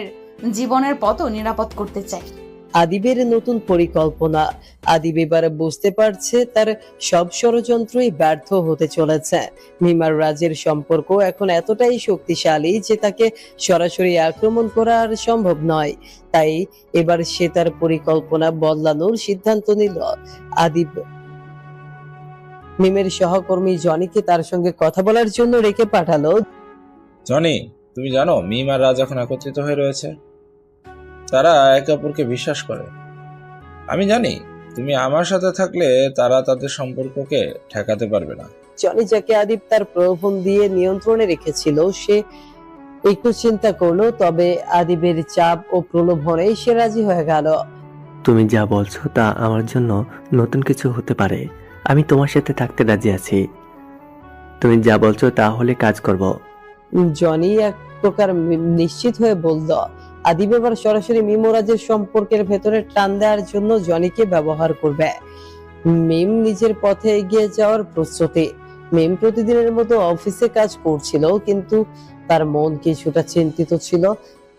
জীবনের পথও নিরাপদ করতে চাই। আদিবের নতুন পরিকল্পনা। আদিব এবার বুঝতে পারছে তার সব ষড়যন্ত্রই ব্যর্থ হতে চলেছে। মিমার রাজের সম্পর্ক এখন এতটাই শক্তিশালী যে তাকে সরাসরি আক্রমণ করা আর সম্ভব নয়। তাই এবার সে তার পরিকল্পনা বদলানোর সিদ্ধান্ত নিল। আদিব মিমের সহকর্মী জনিকে তার সঙ্গে কথা বলার জন্য রেখে পাঠালো। জনি, তুমি জানো মিম আর রাজ এখন একত্রিত হয়ে রয়েছে। তারা একে অপরকে বিশ্বাস করে। আমি জানি তুমি আমার সাথে থাকলে তারা তাদের সম্পর্ককে ঠেকাতে পারবে না। জনি, যাকে আদিব তার প্রলোভন দিয়ে নিয়ন্ত্রণে রেখেছিল, সে একটু চিন্তা করলো। তবে আদিবের চাপ ও প্রলোভনে সে রাজি হয়ে গেল। তুমি যা বলছো তা আমার জন্য নতুন কিছু হতে পারে। আমি তোমার সাথে থাকতে রাজি আছি। তুমি যা বলছো তাহলে কাজ করব। জনি এক প্রকার নিশ্চিত হয়ে বলল। আদিব এবার সরাসরি মিম ও রাজের সম্পর্কের ভেতরে টান দেওয়ার জন্য জনিকে ব্যবহার করবে। মিম নিজের পথে এগিয়ে যাওয়ার প্রস্তুতি। মিম প্রতিদিনের মতো অফিসে কাজ করছিল, কিন্তু তার মন কিছুটা চিন্তিত ছিল।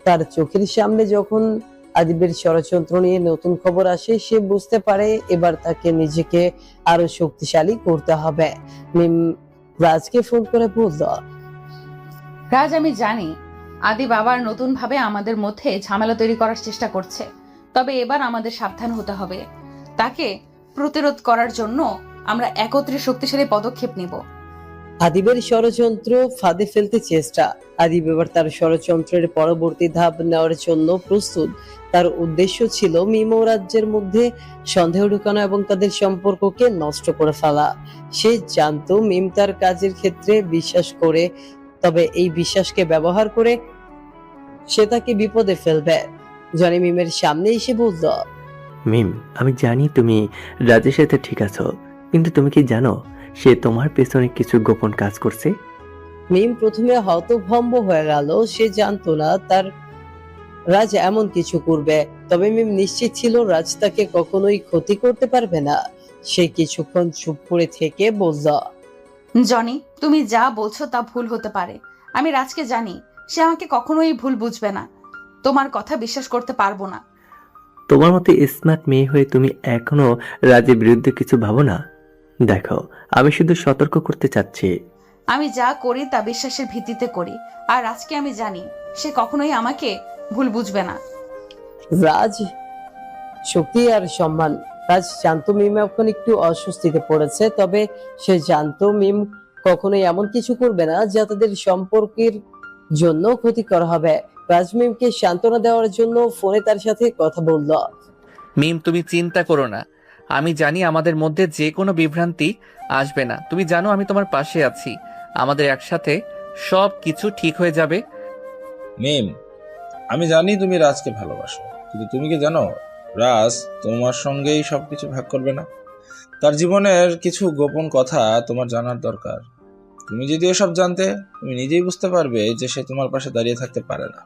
তার চোখের সামনে যখন আদিবের ষড়যন্ত্র নিয়ে নতুন খবর আসে, সে বুঝতে পারে এবার তাকে নিজেকে আরো শক্তিশালী করতে হবে। মিম রাজকে ফোন করে বলল, রাজ, আমি জানি আদিব আবার নতুন ভাবে আমাদের মধ্যে ঝামেলা তৈরি করার চেষ্টা করছে। তবে এবার আমাদের সাবধান হতে হবে। তাকে প্রতিরোধ করার জন্য আমরা একত্রে শক্তিশালী পদক্ষেপ নিব। আদিবের ষড়যন্ত্র ফাঁদে ফেলতে চেষ্টা। আদিব এবার তার ষড়যন্ত্রের পরবর্তী ধাপ নেওয়ার জন্য প্রস্তুত। তার উদ্দেশ্য ছিল মিম ও রাজ্যের মধ্যে সন্দেহ ঢুকানো এবং তাদের সম্পর্ককে নষ্ট করে ফেলা। সে জানতো মিম তার কাজের ক্ষেত্রে বিশ্বাস করে, তবে এই বিশ্বাসকে ব্যবহার করে সে তাকে বিপদে ফেলবে। জনি মিমের সামনে এসে বলল, মিম, আমি জানি তুমি রাজের সাথে ঠিক আছো, কিন্তু তুমি কি জানো সে তোমার পেছনে কিছু গোপন কাজ করছে? মিম প্রথমে হতভম্ব হয়ে গেল। সে জানতো না তার রাজ এমন কিছু করবে, তবে মিম নিশ্চিত ছিল রাজ তাকে কখনোই ক্ষতি করতে পারবে না। সে কিছুক্ষণ চুপ করে থেকে বলল, জনি, তুমি যা বলছো তা ভুল হতে পারে। আমি রাজকে জানি, সে আমাকে কখনোই ভুল বুঝবে না। তোমার কথা বিশ্বাস করতে পারবো না। তোমার মতো স্মার্ট মেয়ে হয়ে তুমি এখনো রাজের বিরুদ্ধে কিছু ভাবো না? দেখো, আমি শুধু সতর্ক করতে চাচ্ছি। আমি যা করি তা বিশ্বাসের ভিত্তিতে করি, আর রাজকে আমি জানি সে কখনোই আমাকে ভুল বুঝবে না। রাজ শক্তি আর সম্মান। রাজ জানতো মিম এখন একটু অস্বস্তিতে পড়েছে, তবে সে জানতো মিম কখনোই এমন কিছু করবে না যা তাদের সম্পর্কের জন্য ক্ষতিকর হবে। রাজ মিমকে সান্ত্বনা দেওয়ার জন্য ফোনে তার সাথে কথা বলল। মিম, তুমি চিন্তা করো না। আমি জানি আমাদের মধ্যে যে কোনো বিভ্রান্তি আসবে না। তুমি জানো আমি তোমার পাশে আছি। আমাদের একসাথে সব কিছু ঠিক হয়ে যাবে। মিম, আমি জানি তুমি রাজকে ভালোবাসো, কিন্তু তুমি কি জানো রাজ তোমার সঙ্গেই সবকিছু ভাগ করবে না। তার জীবনের কিছু গোপন কথা তোমার জানার দরকার। তুমি যদি এসব জানতে, তুমি নিজেই বুঝতে পারবে যে সে তোমার পাশে দাঁড়িয়ে থাকতে পারে না।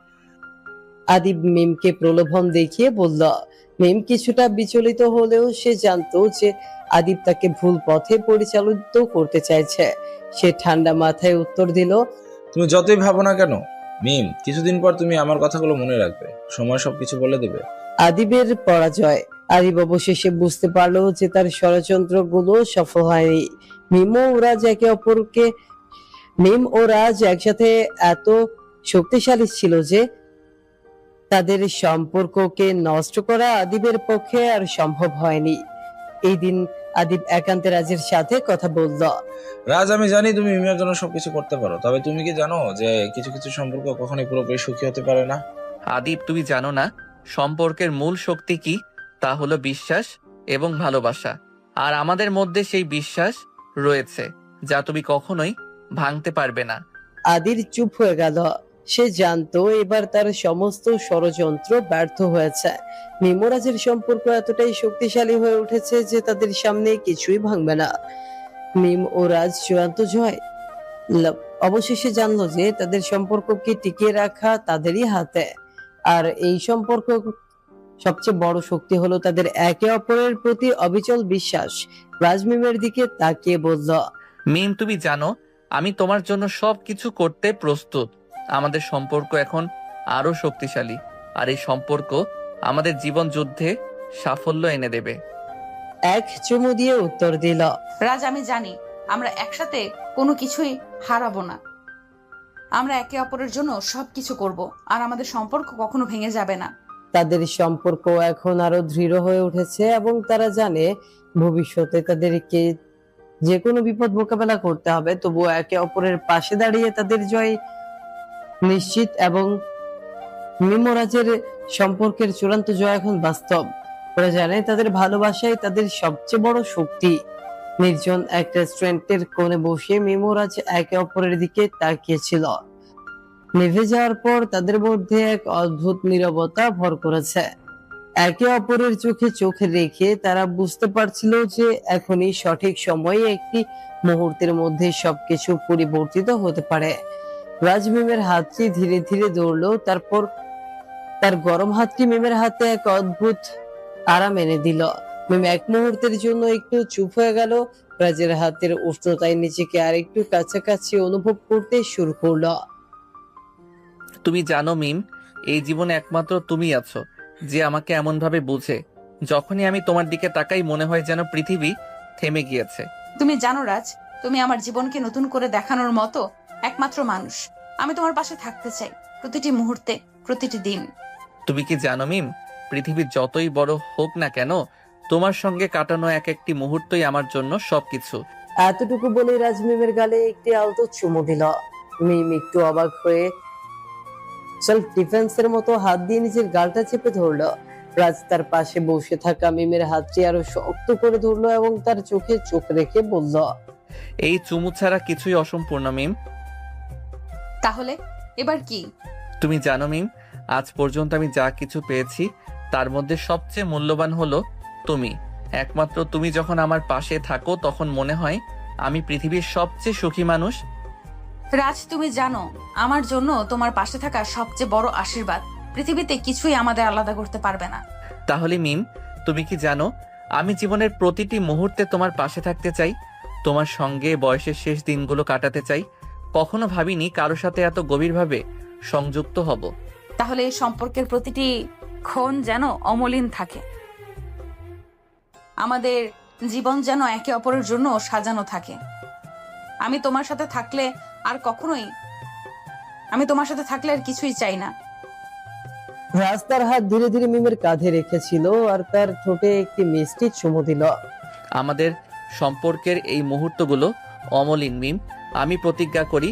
আদিব মিমকে প্রলোভন দেখিয়ে বলল। মিম কিছুটা বিচলিত হলেও সে জানতো যে আদিব তাকে ভুল পথে পরিচালিত করতে চাইছে। সে ঠান্ডা মাথায় উত্তর দিল, তুমি যতই ভাবো না কেন মিম, কিছুদিন পর তুমি আমার কথাগুলো মনে রাখবে। সময় সবকিছু বলে দেবে। আদিবের পরাজয়। আদিব অবশেষে বুঝতে পারলো যে তার ষড়যন্ত্র গুলো সফল হয়নি। মিম ও রাজ একসাথে এত শক্তিশালী ছিল যে তাদের সম্পর্ককে নষ্ট করা আদিবের পক্ষে আর সম্ভব হয়নি। এই দিন আদিব একান্তে রাজের সাথে কথা বলল। রাজ, আমি জানি তুমি মিমের জন্য সবকিছু করতে পারো, তবে তুমি কি জানো যে কিছু কিছু সম্পর্ক কখনোই পুরোপুরি সুখী হতে পারে না? আদিব, তুমি জানো না সম্পর্কের মূল শক্তি কি? তা হলো বিশ্বাস এবং ভালোবাসা। আর আমাদের মধ্যে সেই বিশ্বাস রয়েছে, যা তুমি কখনোই ভাঙতে পারবে না। আদির চুপ হয়ে গেল। সে জানতো এবার তার সমস্ত ষড়যন্ত্র ব্যর্থ হয়েছে। মিমরাজের সম্পর্ক এতটাই শক্তিশালী হয়ে উঠেছে যে তাদের সামনে কিছুই ভাঙবে না। মিম ও রাজ চূড়ান্ত জয়। অবশেষে জানলো যে তাদের সম্পর্ককে টিকিয়ে রাখা তাদেরই হাতে। আর এই সম্পর্ক সবচেয়ে বড় শক্তি হলো তাদের একে অপরের প্রতি অবিচল বিশ্বাস। রাজ মিমের দিকে তাকিয়ে বলল, মিম, তুমি জানো আমি তোমার জন্য সবকিছু করতে প্রস্তুত। আমাদের সম্পর্ক এখন আরো শক্তিশালী, আর এই সম্পর্ক আমাদের জীবন যুদ্ধে সাফল্য এনে দেবে। এক চুমু দিয়ে উত্তর দিল। রাজ, আমি জানি আমরা একসাথে কোনো কিছুই হারাবো না। আমরা একে অপরের জন্য সবকিছু করব, আর আমাদের সম্পর্ক কখনো ভেঙে যাবে না। তাদের সম্পর্ক এখন আরো দৃঢ় হয়ে উঠেছে এবং তারা জানে ভবিষ্যতে তাদেরকে যে কোনো বিপদ মোকাবেলা করতে হবে, তবুও একে অপরের পাশে দাঁড়িয়ে তাদের জয় নিশ্চিত। এবং মিমরাজের সম্পর্কের চূড়ান্ত জয় এখন বাস্তব। ওরা জানে তাদের ভালোবাসাই তাদের সবচেয়ে বড় শক্তি। নির্জন এক রেস্টুরেন্টের কোণে বসে মিমরাজ একে অপরের দিকে তাকিয়েছিল। নিভে যাওয়ার পর তাদের মধ্যে এক অদ্ভুত নীরবতা ভর করেছে। একে অপরের চোখে চোখ রেখে তারা বুঝতে পারছিল যে এখনই সঠিক সময়ে একটি মুহূর্তের মধ্যে সবকিছু পরিবর্তিত হতে পারে। রাজ মিমের হাতটি ধীরে ধীরে দৌড়লো, তারপর তার গরম হাতটি মিমের হাতে এক অদ্ভুত আরাম এনে দিল। মিম এক মুহূর্তের জন্য একটু চুপ হয়ে গেল। রাজের হাতের উষ্ণতায় নিজেকে আর একটু কাছাকাছি অনুভব করতে শুরু করলো। তুমি জানো মিম, এই জীবনে একমাত্র তুমি আছো যে আমাকে এমন ভাবে বুঝে। যখনই আমি তোমার দিকে তাকাই মনে হয় যেন পৃথিবী থেমে গিয়েছে। তুমি জানো রাজ, তুমি আমার জীবনকে নতুন করে দেখানোর মতো একমাত্র মানুষ। আমি তোমার পাশে থাকতে চাই, প্রতিটি মুহূর্তে, প্রতিটি দিন। তুমি কি জানো মিম, পৃথিবী যতই বড় হোক না কেন, তোমার সঙ্গে কাটানো এক একটি মুহূর্তই আমার জন্য সবকিছু। এতটুকু বলে রাজ মিমের গালে একটি আলতো চুমু দিল। মিম একটু অবাক হয়ে সেলফ ডিফেন্সের মতো হাত দিয়ে নিজের গালটা চেপে ধরলো। রাজ তার পাশে বসে থাকা মিমের হাতটি আরো শক্ত করে ধরলো এবং তার চোখে চোখ রেখে বলল, এই চুমু ছাড়া কিছুই অসম্পূর্ণ মিম। তাহলে এবার কি? তুমি জানো মিম, আজ পর্যন্ত আমি যা কিছু পেয়েছি তার মধ্যে সবচেয়ে মূল্যবান হলো তুমি। একমাত্র তুমি যখন আমার পাশে থাকো তখন মনে হয় আমি পৃথিবীর সবচেয়ে সুখী মানুষ। রাজ, তুমি জানো আমার জন্য তোমার পাশে থাকা সবচেয়ে বড় আশীর্বাদ। পৃথিবীতে কিছুই আমাদের আলাদা করতে পারবে না। তাহলে মিম, তুমি কি জানো আমি জীবনের প্রতিটি মুহূর্তে তোমার পাশে থাকতে চাই, তোমার সঙ্গে বয়সের শেষ দিনগুলো কাটাতে চাই। কখনো ভাবিনি কারোর সাথে এত গভীরভাবে সংযুক্ত হব। তাহলে এই সম্পর্কের প্রতিটি ক্ষণ যেন অমলিন থাকে। আমাদের জীবন যেন একে অপরের জন্য সাজানো থাকে। আমি তোমার সাথে থাকলে আর কিছুই চাই না। রাজ তার হাত ধীরে ধীরে মিমের কাঁধে রেখেছিল আর তার ঠোঁটে একটি মিষ্টি চুমু দিল। আমাদের সম্পর্কের এই মুহূর্তগুলো অমলিন মিম। আমি প্রতিজ্ঞা করি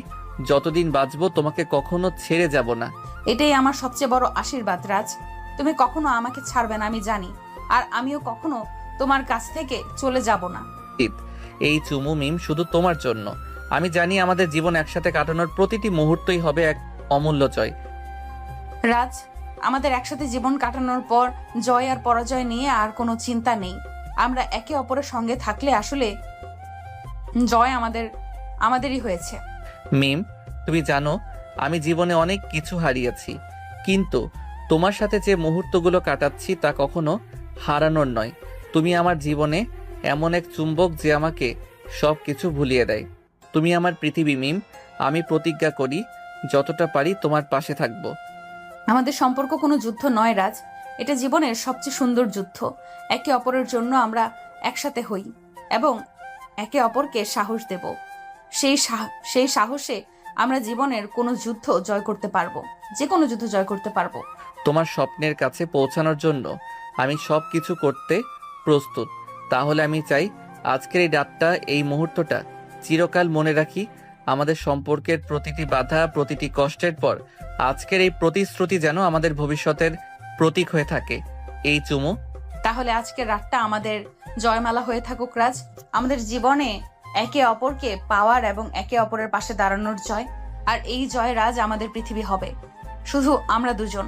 যতদিন বাঁচবো তোমাকে কখনো ছেড়ে যাব না। এটাই আমার সবচেয়ে বড় আশীর্বাদ রাজ। তুমি কখনো আমাকে ছাড়বে না আমি জানি, আর আমিও কখনো তোমার কাছ থেকে চলে যাব না। এই চুমু মিম শুধু তোমার জন্য। আমি জানি আমাদের জীবন একসাথে কাটানোর প্রতিটি মুহূর্তই হবে এক অমূল্য জয়। রাজ, আমাদের একসাথে জীবন কাটানোর পর জয় আর পরাজয় নিয়ে আর কোনো চিন্তা নেই। আমরা একে অপরের সঙ্গে থাকলে আসলে জয় আমাদেরই হয়েছে। মিম, তুমি জানো আমি জীবনে অনেক কিছু হারিয়েছি, কিন্তু তোমার সাথে যে মুহূর্তগুলো কাটাচ্ছি তা কখনো হারানোর নয়। তুমি আমার জীবনে এমন এক চুম্বক যে আমাকে সব কিছু ভুলিয়ে দেয়। তুমি আমার পৃথিবী মিম। আমি প্রতিজ্ঞা করি যতটা পারি তোমার পাশে থাকবো। আমাদের সম্পর্ক কোনো যুদ্ধ নয় রাজ, এটা জীবনের সবচেয়ে সুন্দর যুদ্ধ। একে অপরের জন্য আমরা একসাথে হই এবং একে অপরকে সাহস দেব। সেই সাহসে আমরা জীবনের কোনো যুদ্ধ জয় করতে পারবো, যে কোনো যুদ্ধ জয় করতে পারবো। তোমার স্বপ্নের কাছে পৌঁছানোর জন্য আমি সব কিছু করতে প্রস্তুত। তাহলে আমি চাই আজকের এই রাতটা, এই মুহূর্তটা চিরকাল মনে রাখি। আমাদের সম্পর্কের প্রতিটি বাধা, প্রতিটি কষ্টের পর আজকের এই প্রতিশ্রুতি যেন আমাদের ভবিষ্যতের প্রতীক হয়ে থাকে। এই চুমু। তাহলে আজকের রাতটা আমাদের জয়মালা হয়ে থাকুক রাজ, আমাদের জীবনে একে অপরকে পাওয়ার এবং একে অপরের পাশে দাঁড়ানোর জয়। আর এই জয় রাজ আমাদের পৃথিবী হবে, শুধু আমরা দুজন।